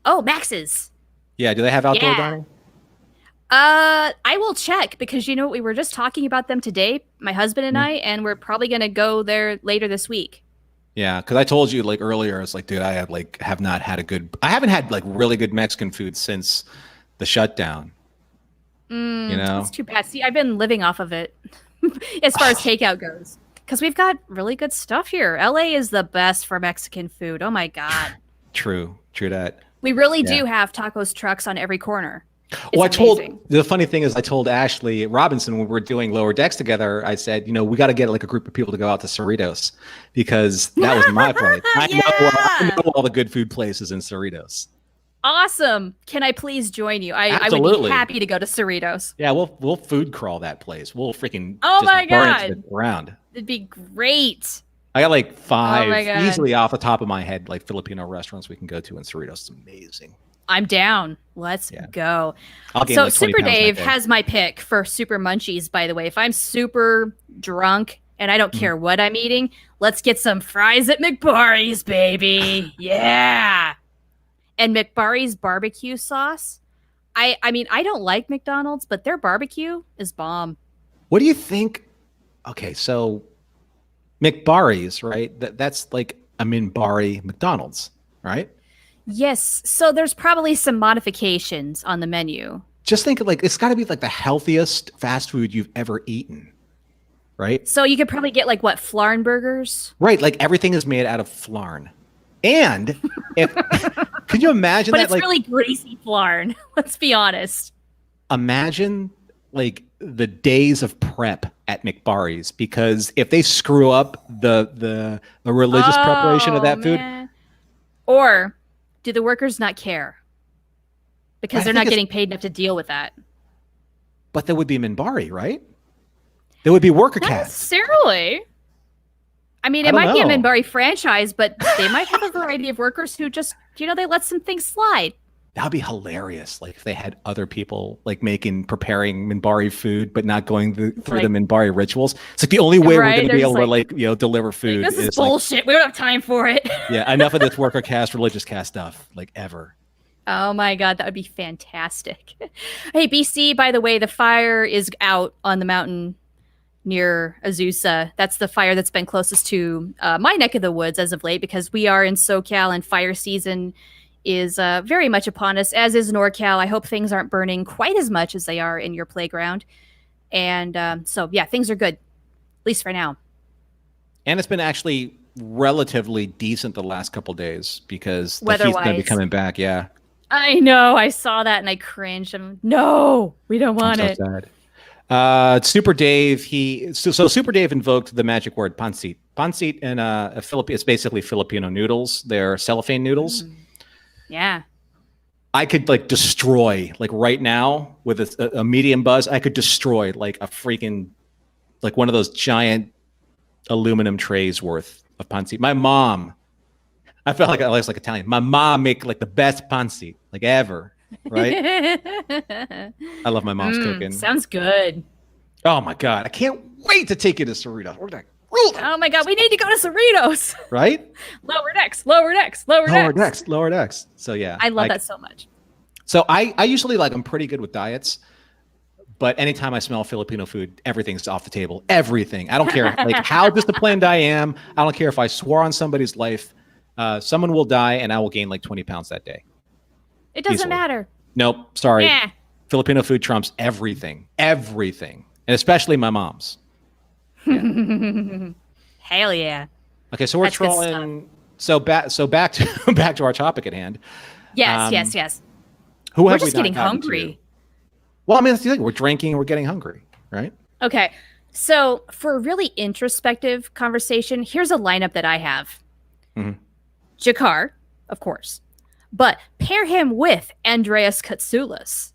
Oh, Max's. Yeah, do they have outdoor dining? I will check because you know we were just talking about them today, my husband and I, and we're probably gonna go there later this week. Yeah, because I told you like earlier, I was like, dude, I haven't had like really good Mexican food since the shutdown. You know, It's too bad. See, I've been living off of it as far as takeout goes because we've got really good stuff here. LA is the best for Mexican food. Oh my god. True that. We really do have tacos trucks on every corner. The funny thing is I told Ashley Robinson when we were doing Lower Decks together, I said, we got to get like a group of people to go out to Cerritos because that was my place. I know all the good food places in Cerritos. Awesome. Can I please join you? I would be happy to go to Cerritos. Yeah, we'll food crawl that place. We'll freaking my god, burn it to the ground. It'd be great. I got like 5 easily off the top of my head, like Filipino restaurants we can go to in Cerritos. It's amazing. I'm down. Let's go. So Super Dave has my pick for Super Munchies, by the way. If I'm super drunk and I don't care what I'm eating, let's get some fries at McBarry's, baby. Yeah. And McBarry's barbecue sauce. I mean, I don't like McDonald's, but their barbecue is bomb. What do you think? Okay, so McBarry's, right? That's like a Minbari McDonald's, right? Yes. So there's probably some modifications on the menu. Just think of like, it's got to be like the healthiest fast food you've ever eaten, right? So you could probably get like what, Flarn burgers? Right. Like everything is made out of Flarn. And could you imagine but that? It's like, really greasy Flarn. Let's be honest. Imagine like the days of prep at McBarry's, because if they screw up the religious preparation of that food. Or do the workers not care? Because they're not getting paid enough to deal with that. But there would be Minbari, right? There would be worker cats. Not necessarily. I mean, it might be a Minbari franchise, but they might have a variety of workers who just, they let some things slide. That would be hilarious. Like if they had other people like preparing Minbari food, but not going through the Minbari rituals. It's like the only way we're going to be able to deliver food. This is bullshit. We don't have time for it. Yeah, enough of this worker cast, religious cast stuff, like ever. Oh my god, that would be fantastic. Hey, BC, by the way, the fire is out on the mountain near Azusa. That's the fire that's been closest to my neck of the woods as of late, because we are in SoCal and fire season is very much upon us, as is NorCal. I hope things aren't burning quite as much as they are in your playground. And so, yeah, things are good, at least for now. And it's been actually relatively decent the last couple of days because the heat's going to be coming back. Yeah. I know. I saw that and I cringed. No, we don't want it. Sad. Super Dave, so Super Dave invoked the magic word pancit. Pancit in it's basically Filipino noodles. They're cellophane noodles. Yeah. I could like destroy, like right now with a medium buzz, I could destroy like a freaking, like one of those giant aluminum trays worth of pancit. My mom, I felt like I was like Italian. My mom make like the best pancit like ever, right? I love my mom's cooking. Sounds good. Oh my God. I can't wait to take you to Cerritos. We're like, oh my God, we need to go to Cerritos. Right? Lower decks. So yeah. I love that so much. So I usually I'm pretty good with diets, but anytime I smell Filipino food, everything's off the table. Everything. I don't care like how disciplined I am. I don't care if I swore on somebody's life. Someone will die and I will gain like 20 pounds that day. It doesn't matter. Nope. Sorry. Yeah. Filipino food trumps everything. Everything. And especially my mom's. Yeah. Hell yeah. Okay, so we're trolling. So back to our topic at hand. Yes. We're just getting hungry. Well, I mean, that's the thing. We're drinking. We're getting hungry, right? Okay, so for a really introspective conversation, here's a lineup that I have. Jakar, of course, but pair him with Andreas Katsoulis,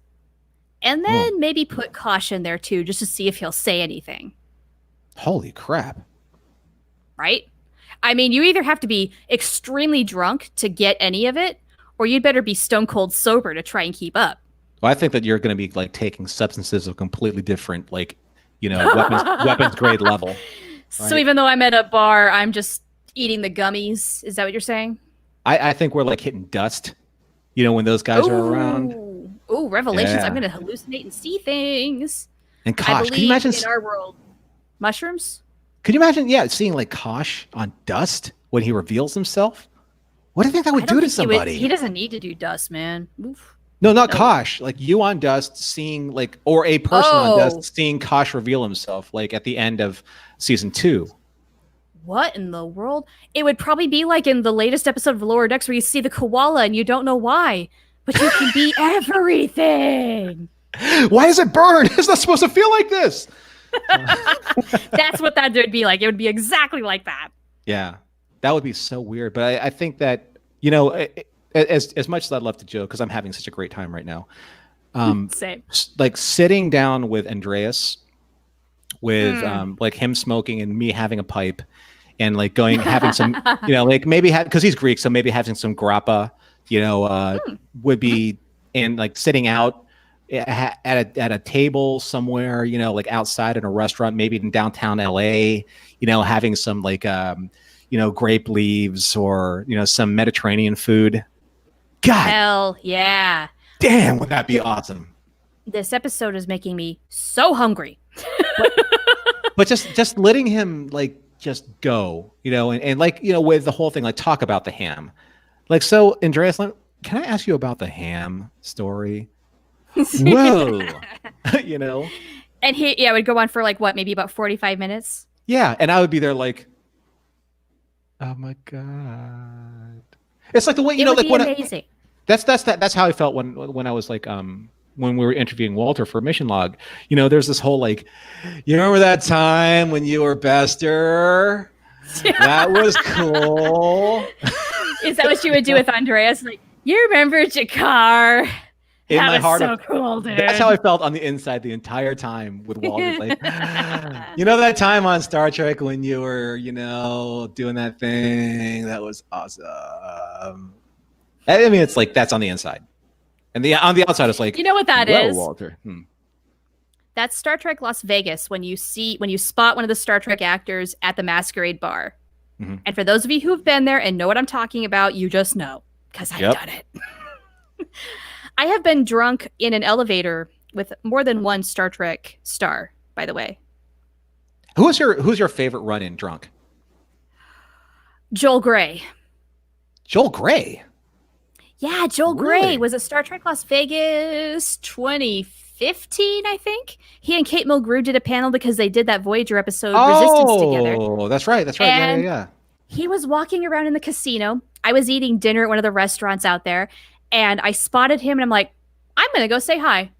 and then maybe put Caution there too, just to see if he'll say anything. Holy crap. Right? I mean, you either have to be extremely drunk to get any of it, or you'd better be stone cold sober to try and keep up. Well, I think that you're going to be like taking substances of completely different, like, weapons grade level. Right? So even though I'm at a bar, I'm just, Eating the gummies. Is that what you're saying? I think we're like hitting dust, when those guys are around. Oh, revelations. Yeah. I'm going to hallucinate and see things. And Kosh, I believe can you imagine in our world. Mushrooms? Could you imagine, seeing like Kosh on dust when he reveals himself? What do you think that would do to somebody? He doesn't need to do dust, man. Oof. No, not Kosh. Like you on dust seeing or a person on dust seeing Kosh reveal himself, like at the end of season 2. What in the world? It would probably be like in the latest episode of Lower Decks where you see the koala and you don't know why, but you can be everything. Why is it burned? It's not supposed to feel like this. That's what that would be like. It would be exactly like that. Yeah, that would be so weird. But I think that, as much as I'd love to joke, because I'm having such a great time right now. Same. Like sitting down with Andreas, with like him smoking and me having a pipe, and like having some, like maybe because he's Greek, so maybe having some grappa, would be, and like sitting out at a table somewhere, like outside in a restaurant, maybe in downtown LA, having some like grape leaves or some Mediterranean food. God, hell yeah! Damn, would that be awesome? This episode is making me so hungry. But just letting him like just go, and like with the whole thing, like talk about the ham, like so. Andreas, can I ask you about the ham story? Whoa, And he would go on for like what, maybe about 45 minutes. Yeah, and I would be there like, oh my god, it's like the way like when amazing. That's how I felt when I was like when we were interviewing Walter for Mission Log. There's this whole like, you remember that time when you were Bester? That was cool. Is that what you would do with Andreas? Like, you remember Jakar? In that my was heart, so cool, dude. That's how I felt on the inside the entire time with Walter. Like, that time on Star Trek when you were, doing that thing? That was awesome. I mean, it's like that's on the inside. And on the outside, it's like, you know what that is, Walter. That's Star Trek Las Vegas when you spot one of the Star Trek actors at the Masquerade Bar. Mm-hmm. And for those of you who have been there and know what I'm talking about, you just know because I've done it. I have been drunk in an elevator with more than one Star Trek star, by the way. Who's your favorite run-in drunk? Joel Grey. Joel Grey? Yeah, Joel Grey was at Star Trek Las Vegas 2015, I think. He and Kate Mulgrew did a panel because they did that Voyager episode Resistance together. Oh, that's right. And yeah. He was walking around in the casino. I was eating dinner at one of the restaurants out there, and I spotted him, and I'm like, I'm going to go say hi.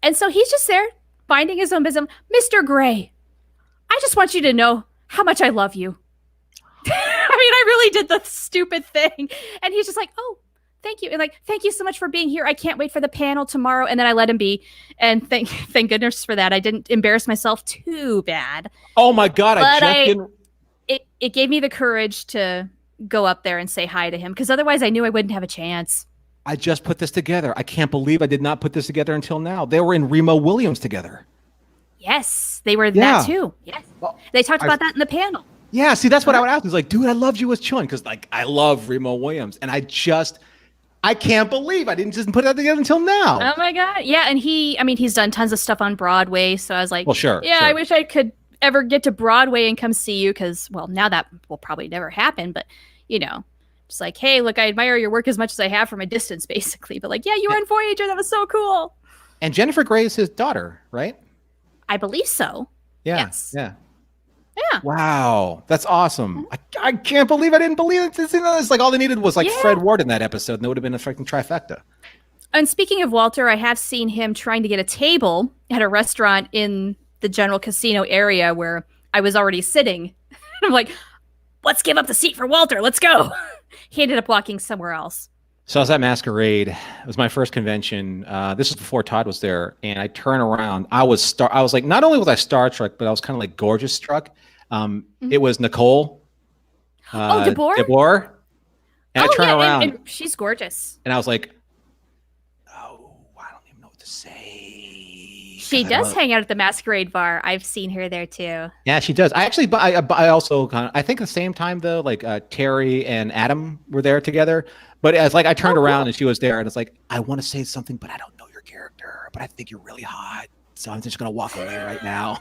And so he's just there, minding his own business. Mr. Grey, I just want you to know how much I love you. I mean, I really did the stupid thing. And he's just like, oh, thank you. And like, thank you so much for being here. I can't wait for the panel tomorrow. And then I let him be. And thank goodness for that. I didn't embarrass myself too bad. Oh my God. It gave me the courage to go up there and say hi to him, because otherwise I knew I wouldn't have a chance. I just put this together. I can't believe I did not put this together until now. They were in Remo Williams together. Yes, they were that too. Yes. Well, they talked about that in the panel. Yeah, see, that's what I would ask. It's like, dude, I loved you as Chun, because like I love Remo Williams. And I can't believe I didn't just put that together until now. Oh my God. Yeah, and he's done tons of stuff on Broadway. So I was like, well, sure. Yeah, sure. I wish I could ever get to Broadway and come see you, because, well, now that will probably never happen, but just like, hey, look, I admire your work as much as I have from a distance, basically. But like, yeah, you were on Voyager. That was so cool. And Jennifer Grey is his daughter, right? I believe so. Yeah. Yes. Yeah. Yeah. Wow. That's awesome. I can't believe I didn't believe it. It's like all they needed was like Fred Ward in that episode, and it would have been a freaking trifecta. And speaking of Walter, I have seen him trying to get a table at a restaurant in the general casino area where I was already sitting. I'm like, let's give up the seat for Walter. Let's go. He ended up walking somewhere else. So I was at Masquerade. It was my first convention. This was before Todd was there. And I turn around. I was like, not only was I Star Trek, but I was kind of like gorgeous struck. It was Nicole. DeBoer. And I turn around. And she's gorgeous. And I was like, oh, I don't even know what to say. She does hang out at the Masquerade Bar. I've seen her there too. Yeah, she does. I actually, I also kind of, I think at the same time though, like Terry and Adam were there together. But it's like I turned around and she was there, and it's like, I want to say something, but I don't know your character, but I think you're really hot, so I'm just gonna walk away right now.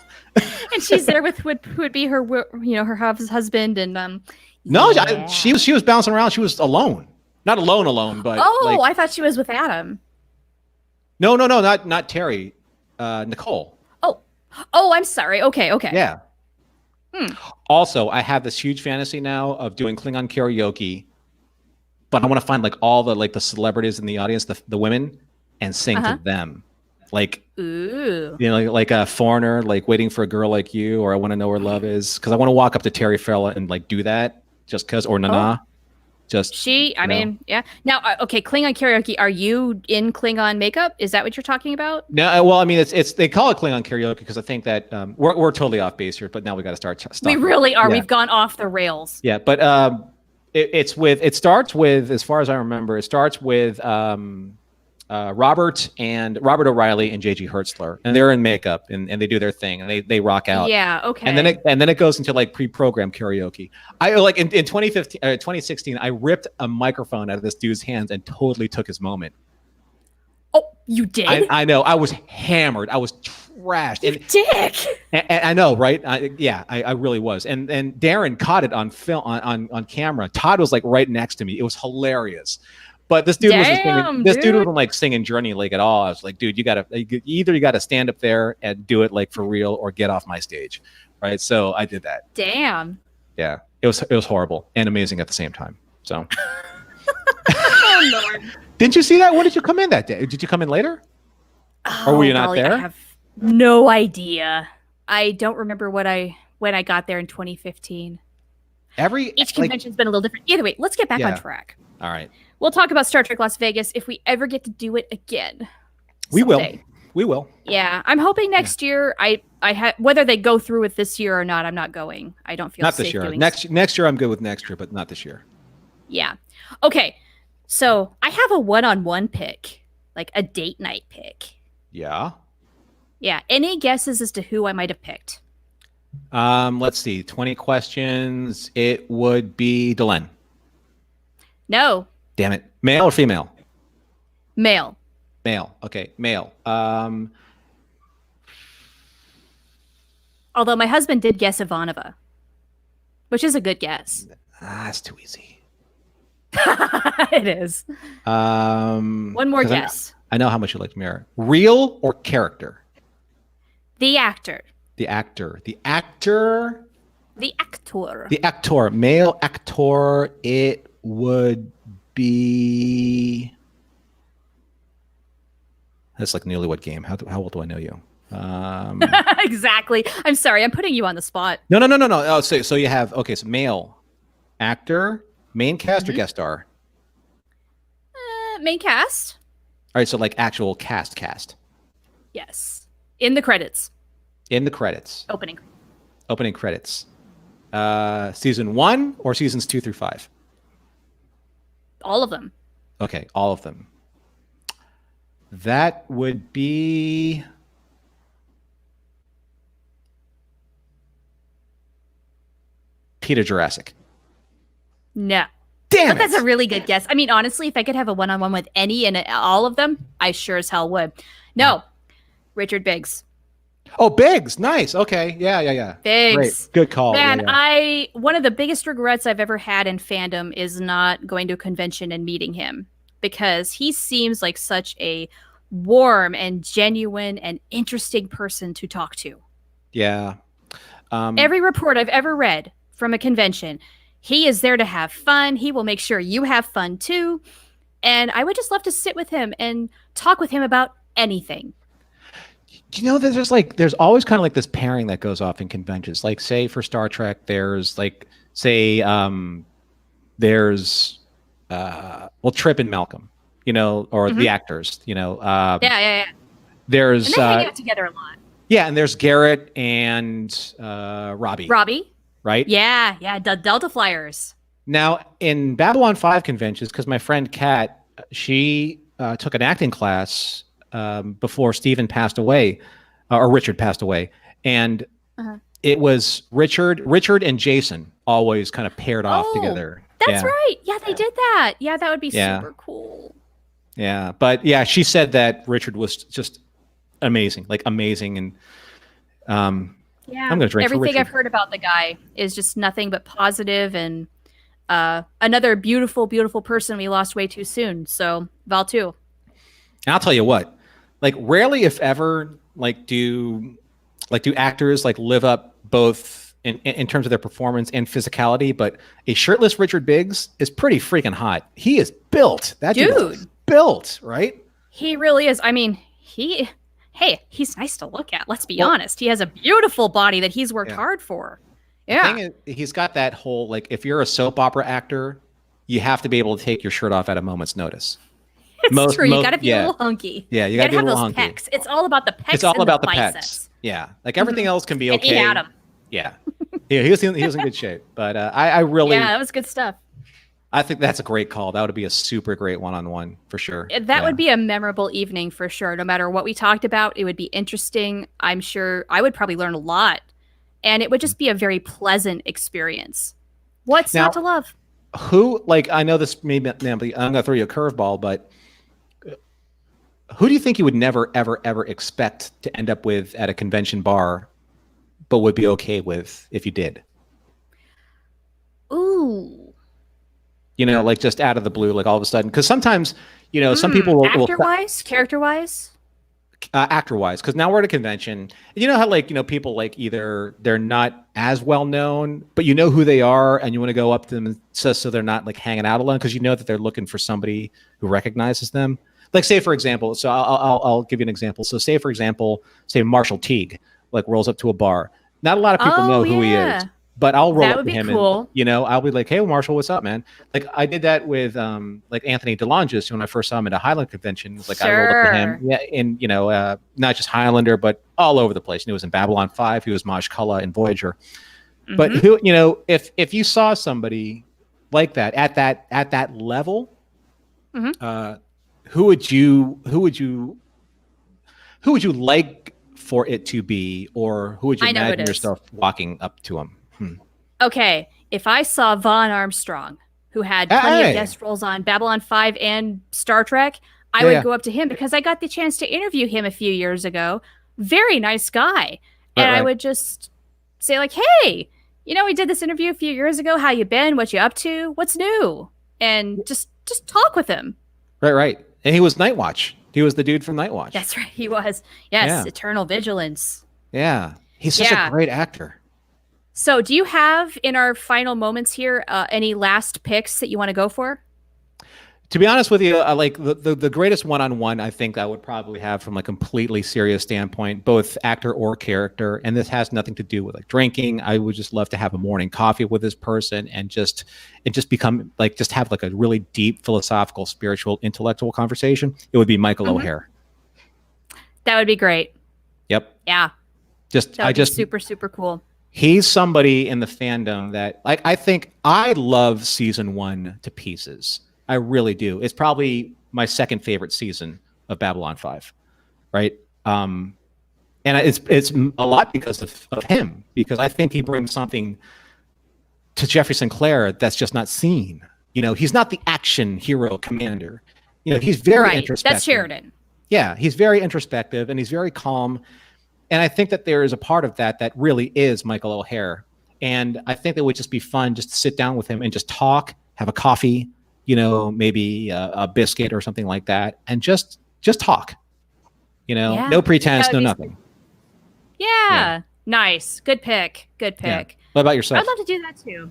And she's there with who would be her, her husband, and No, yeah. she was bouncing around. She was alone, not alone, but I thought she was with Adam. No, not Terry, Nicole. Oh, I'm sorry. Okay. Yeah. Also, I have this huge fantasy now of doing Klingon karaoke, but I want to find like all the celebrities in the audience, the women, and sing to them. Like, ooh, like a foreigner, like Waiting for a Girl Like You, or I Want to Know Where Love Is, because I want to walk up to Terry Farrell and like do that just because, or Nana. I mean, yeah. Now, okay, Klingon karaoke. Are you in Klingon makeup? Is that what you're talking about? No, well, I mean, it's they call it Klingon karaoke because I think that we're totally off base here, but now we got to start. We really are. Yeah. We've gone off the rails. Yeah, but it starts with, as far as I remember, it starts with Robert O'Reilly and JG Hertzler, and they're in makeup and they do their thing and they rock out. Yeah, okay. And then it goes into like pre-programmed karaoke. I like in 2016, I ripped a microphone out of this dude's hands and totally took his moment. Oh, you did? I know. I was hammered. I was trashed. You dick. And I know, right? I really was. And Darren caught it on film on camera. Todd was like right next to me. It was hilarious. But this dude wasn't like singing Journey like at all. I was like, dude, you gotta stand up there and do it like for real, or get off my stage, right? So I did that. Damn. Yeah, it was horrible and amazing at the same time. So. Oh Lord. Didn't you see that? When did you come in that day? Did you come in later, or were you not there? I have no idea. I don't remember when I got there in 2015. Each convention's been a little different. Either way, let's get back on track. All right. We'll talk about Star Trek Las Vegas if we ever get to do it again. We will. Yeah, I'm hoping next year. Whether they go through with this year or not, I'm not going. I don't feel not safe this year. doing Next year, I'm good with next year, but not this year. Yeah. Okay. So I have a one-on-one pick, like a date night pick. Yeah. Yeah. Any guesses as to who I might have picked? Let's see. 20 questions. It would be Delenn. No. Damn it. Male or female? Male. Male. Okay. Male. Although my husband did guess Ivanova, which is a good guess. That's too easy. It is. One more guess. I know how much you like Mira. Real or character? The actor. The actor. The actor. The actor. The actor. Male actor. It would be. That's like Newlywed Game. How old do I know you? Exactly. I'm sorry. I'm putting you on the spot. No. Oh, so you have, okay, so male actor, main cast or guest star? Main cast. All right, so like actual cast. Yes. In the credits. In the credits. Opening credits. Season 1 or seasons 2 through 5? All of them. Okay, all of them. That would be Peter Jurassic. No. Damn But that's a really good guess. I mean, honestly, if I could have a one-on-one with any and all of them, I sure as hell would. No. Richard Biggs. Oh, Biggs. Nice. Okay. Yeah. Biggs. Great. Good call. Man, yeah. One of the biggest regrets I've ever had in fandom is not going to a convention and meeting him, because he seems like such a warm and genuine and interesting person to talk to. Yeah. Every report I've ever read from a convention, he is there to have fun. He will make sure you have fun too. And I would just love to sit with him and talk with him about anything. You know, there's always kind of like this pairing that goes off in conventions. Like, say for Star Trek, there's like, say, there's Trip and Malcolm, you know, or the actors, you know. Yeah. There's and they hang out together a lot. Yeah, and there's Garrett and Robbie. Right? Yeah, the Delta Flyers. Now, in Babylon 5 conventions, because my friend Kat, she took an acting class before Steven passed away. or Richard passed away, and it was Richard and Jason always kind of paired off together. That's right. Yeah, they did that. Yeah, that would be super cool. Yeah, but yeah, she said that Richard was just amazing, like amazing, and I'm gonna drink for everything Richard. I've heard about the guy is just nothing but positive, and another beautiful, beautiful person we lost way too soon. So Val too. And I'll tell you what, like rarely, if ever, do actors like live up both in terms of their performance and physicality, but a shirtless Richard Biggs is pretty freaking hot. He is built. That dude is built, right? He really is. I mean, he's nice to look at. Let's be honest. He has a beautiful body that he's worked hard for. Yeah. The thing is, he's got that whole, like, if you're a soap opera actor, you have to be able to take your shirt off at a moment's notice. It's true. You got to be a little hunky. Yeah, you got to be a little hunky. Pecs. It's all about the pecs. It's all about the biceps. pecs. Yeah, like everything else can be okay. And he had 'em. Yeah, he was in good shape. But I really, that was good stuff. I think that's a great call. That would be a super great one-on-one for sure. That would be a memorable evening for sure. No matter what we talked about, it would be interesting. I'm sure I would probably learn a lot, and it would just be a very pleasant experience. What's not to love? I know this may be, I'm going to throw you a curveball, but who do you think you would never, ever, ever expect to end up with at a convention bar, but would be okay with if you did? Ooh. Like just out of the blue, like all of a sudden. Because sometimes, some people will... Actor-wise? Character-wise? Actor-wise. Because now we're at a convention. And how, people, either they're not as well-known, but you know who they are, and you want to go up to them so they're not, hanging out alone, because you know that they're looking for somebody who recognizes them. Like, say, for example, so I'll give you an example. So say, for example, Marshall Teague, rolls up to a bar. Not a lot of people know who he is, but I'll roll up to him cool. And, I'll be like, hey, Marshall, what's up, man? I did that with, Anthony DeLongis when I first saw him at a Highland convention. I rolled up to him. Yeah. And, not just Highlander, but all over the place. He was in Babylon 5. He was Maj Kula in Voyager. Mm-hmm. But who, if you saw somebody like that at that level, mm-hmm. Who would you like for it to be, or who would you imagine yourself walking up to him? Okay, if I saw Vaughn Armstrong, who had plenty of guest roles on Babylon 5 and Star Trek, I would go up to him because I got the chance to interview him a few years ago. Very nice guy. And I would just say hey, we did this interview a few years ago. How you been? What you up to? What's new? And just talk with him. Right. And he was Night Watch. He was the dude from Night Watch. That's right. He was. Yes. Eternal Vigilance. Yeah. He's such a great actor. So do you have, in our final moments here, any last picks that you want to go for? To be honest with you, the greatest one-on-one I think I would probably have from a completely serious standpoint, both actor or character, and this has nothing to do with drinking. I would just love to have a morning coffee with this person and just become just have a really deep philosophical, spiritual, intellectual conversation. It would be Michael O'Hare. That would be great. Yep. Yeah. Super, super cool. He's somebody in the fandom that I think I love season 1 to pieces. I really do. It's probably my second favorite season of Babylon 5, right? And it's a lot because of him, because I think he brings something to Jeffrey Sinclair that's just not seen. He's not the action hero commander. He's very introspective. That's Sheridan. Yeah, he's very introspective and he's very calm. And I think that there is a part of that really is Michael O'Hare. And I think it would just be fun just to sit down with him and just talk, have a coffee, maybe a biscuit or something like that, and just talk. No pretense, no nothing. Yeah. Nice. Good pick. Yeah. What about yourself? I'd love to do that too.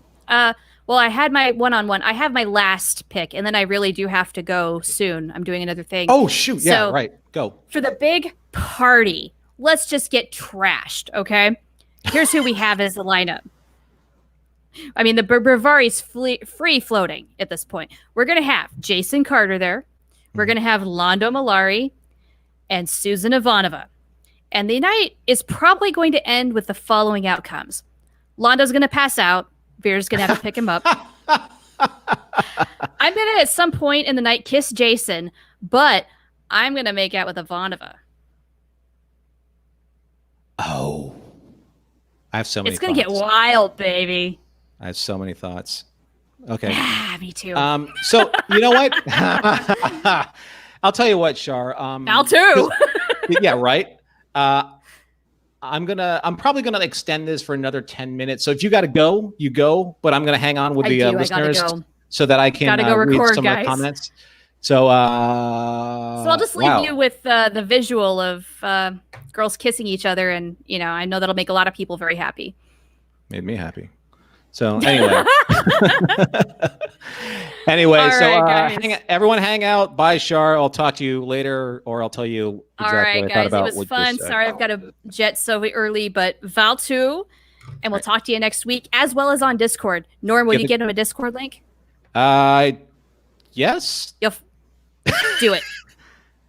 Well, I had my one-on-one. I have my last pick, and then I really do have to go soon. I'm doing another thing. Oh, shoot. Yeah, right. Go. For the big party, let's just get trashed, okay? Here's who we have as the lineup. I mean, the BRIVARI's free floating at this point. We're going to have Jason Carter there. We're going to have Londo Mollari and Susan Ivanova. And the night is probably going to end with the following outcomes. Londo's going to pass out. Veer's going to have to pick him up. I'm going to, at some point in the night, kiss Jason, but I'm going to make out with Ivanova. Oh, I have so many It's gonna get thoughts. wild, baby. I have so many thoughts. Okay. Ah, me too. So you know what? I'll tell you what, Shar. Val too. Yeah, right. I'm probably gonna extend this for another 10 minutes. So if you gotta go, you go, but I'm gonna hang on with the listeners so that I can go read record, some guys. of the comments. So I'll just leave you with the visual of girls kissing each other, and I know that'll make a lot of people very happy. Made me happy. So anyway. Anyway, all so right, everyone hang out. Bye, Shar. I'll talk to you later, or I'll tell you exactly what I thought about. It was fun. Sorry, I've got to jet so early, but Val too, and we'll talk to you next week, as well as on Discord. Norm, will you get him a Discord link? Yes. You'll do it.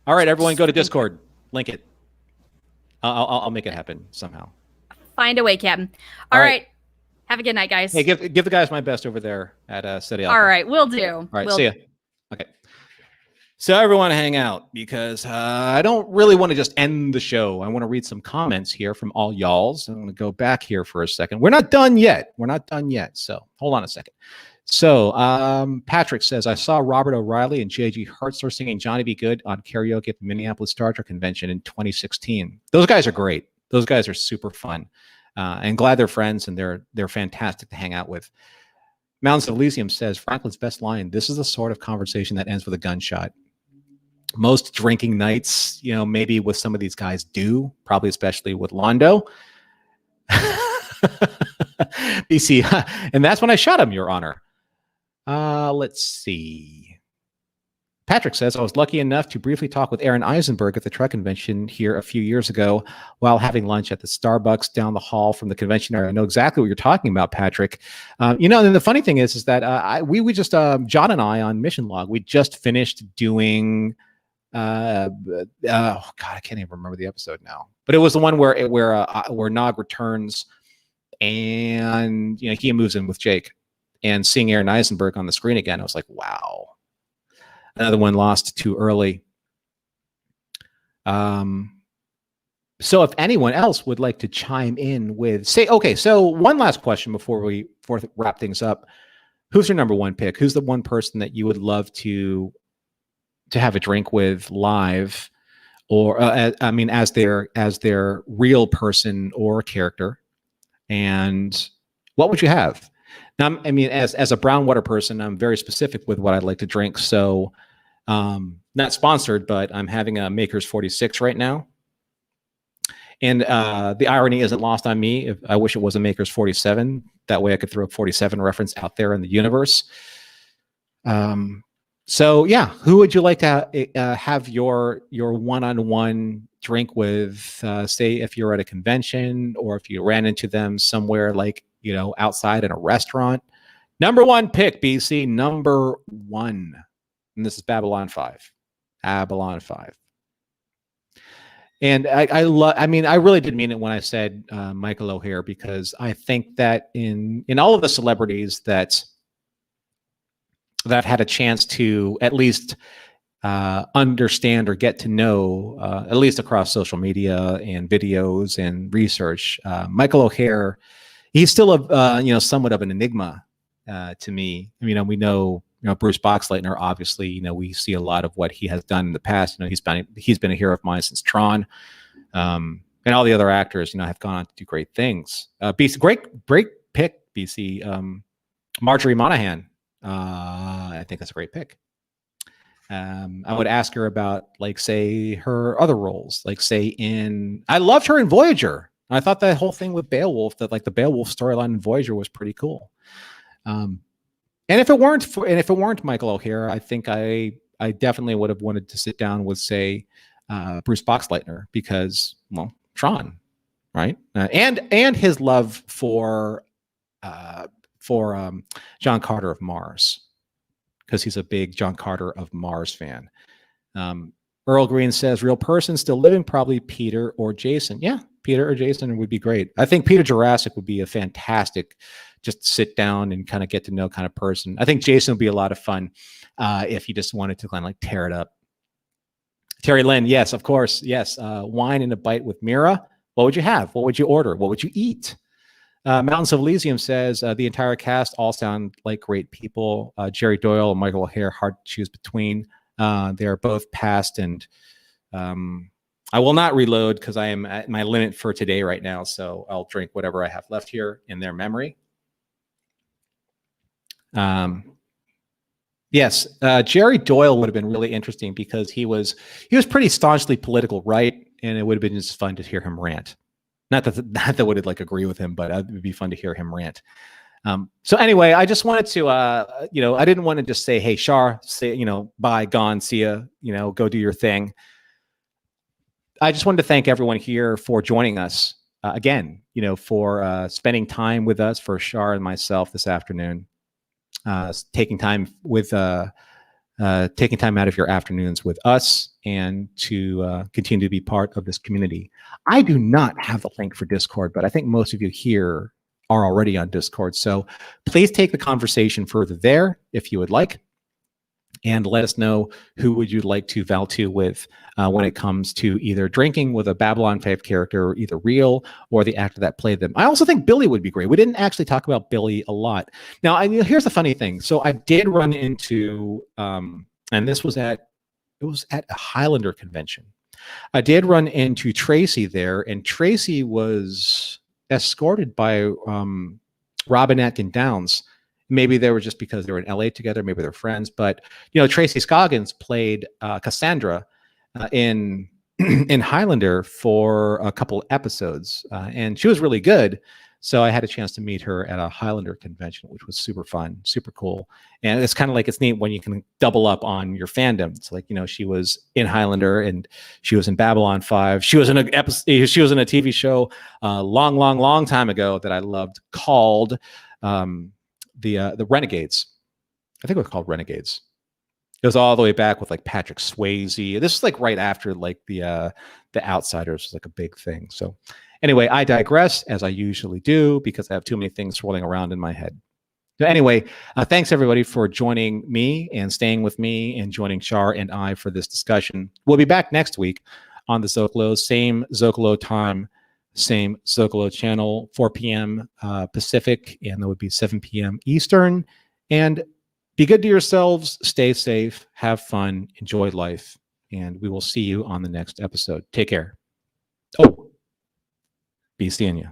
All right, everyone, go to Discord. Link it. I'll make it happen somehow. Find a way, Captain. All right. Have a good night, guys. Hey, give the guys my best over there at Steady Alpha. All right, we'll do. All right, see ya. Okay. So everyone hang out because I don't really want to just end the show. I want to read some comments here from all y'alls. I'm going to go back here for a second. We're not done yet. So hold on a second. So Patrick says, I saw Robert O'Reilly and J.G. Hartzler singing Johnny Be Good on karaoke at the Minneapolis Star Trek convention in 2016. Those guys are great. Those guys are super fun. And glad they're friends, and they're fantastic to hang out with. Mountains of Elysium says, Franklin's best line, this is the sort of conversation that ends with a gunshot. Most drinking nights, maybe with some of these guys do, probably especially with Londo. BC, and that's when I shot him, Your Honor. Let's see. Patrick says, I was lucky enough to briefly talk with Aaron Eisenberg at the Trek convention here a few years ago while having lunch at the Starbucks down the hall from the convention area. I know exactly what you're talking about, Patrick. And the funny thing is that we just, John and I on Mission Log, we just finished doing, oh God, I can't even remember the episode now, but it was the one where Nog returns and, he moves in with Jake, and seeing Aaron Eisenberg on the screen again, I was like, wow. Another one lost too early. So if anyone else would like to chime in with, so one last question before we wrap things up. Who's your number one pick? Who's the one person that you would love to have a drink with live, or as their real person or character? And what would you have? Now, as a brown water person, I'm very specific with what I'd like to drink. So, not sponsored, but I'm having a Maker's 46 right now. And the irony isn't lost on me. I wish it was a Maker's 47. That way I could throw a 47 reference out there in the universe. So yeah, who would you like to have your one-on-one drink with? Say if you're at a convention, or if you ran into them somewhere like, outside in a restaurant. Number one pick, BC, number one. And this is Babylon 5. Babylon 5. And I really did mean it when I said Michael O'Hare, because I think that in all of the celebrities that had a chance to at least understand or get to know, at least across social media and videos and research, Michael O'Hare, he's still somewhat of an enigma to me. We know Bruce Boxleitner, obviously, we see a lot of what he has done in the past. He's been a hero of mine since Tron, and all the other actors, have gone on to do great things. BC, great pick, BC. Marjorie Monahan, I think that's a great pick. I would ask her about, say, her other roles, I loved her in Voyager. I thought that whole thing with Beowulf, that the Beowulf storyline in Voyager was pretty cool. And if it weren't Michael O'Hare, I think I definitely would have wanted to sit down with, say, Bruce Boxleitner, because, well, Tron, right? And his love for John Carter of Mars, because he's a big John Carter of Mars fan. Earl Green says, real person still living, probably Peter or Jason. Yeah, Peter or Jason would be great. I think Peter Jurassic would be a fantastic, just sit down and kind of get to know kind of person. I think Jason would be a lot of fun if you just wanted to kind of tear it up. Terry Lynn, yes, of course, yes. Wine and a bite with Mira. What would you have? What would you order? What would you eat? Mountains of Elysium says the entire cast all sound like great people. Jerry Doyle and Michael O'Hare, hard to choose between. They are both past, and I will not reload because I am at my limit for today right now. So I'll drink whatever I have left here in their memory. Yes, Jerry Doyle would have been really interesting because he was pretty staunchly political right, and it would have been just fun to hear him rant. Not that would like agree with him, but it would be fun to hear him rant. So anyway, I just wanted to, I didn't want to just say, hey, Shar, say, bye, gone, see ya, go do your thing. I just wanted to thank everyone here for joining us again, for spending time with us, for Shar and myself this afternoon, taking time out of your afternoons with us and to continue to be part of this community. I do not have the link for Discord, but I think most of you here are already on Discord. So please take the conversation further there if you would like, and let us know who would you like to val to with when it comes to either drinking with a Babylon 5 character, either real or the actor that played them. I also think Billy would be great. We didn't actually talk about Billy a lot. Now, here's the funny thing. So I did run into, and this was at a Highlander convention. I did run into Tracy there, and Tracy was escorted by Robin Atkin Downs. Maybe they were just because they were in LA together, maybe they're friends, but Tracy Scoggins played Cassandra in Highlander for a couple episodes, and she was really good. So I had a chance to meet her at a Highlander convention, which was super fun, super cool. And it's kind of like, it's neat when you can double up on your fandom. It's like, she was in Highlander and she was in Babylon 5. She was in a TV show long time ago that I loved called the Renegades. I think it was called Renegades. It was all the way back with like Patrick Swayze. This is like right after like the Outsiders was like a big thing. So anyway, I digress as I usually do because I have too many things swirling around in my head. So anyway, thanks everybody for joining me and staying with me and joining Shar and I for this discussion. We'll be back next week on the Zócalo, same Zócalo time, same Zócalo channel, 4 p.m. Pacific, and that would be 7 p.m. Eastern. And be good to yourselves, stay safe, have fun, enjoy life, and we will see you on the next episode. Take care. Oh, be seeing you.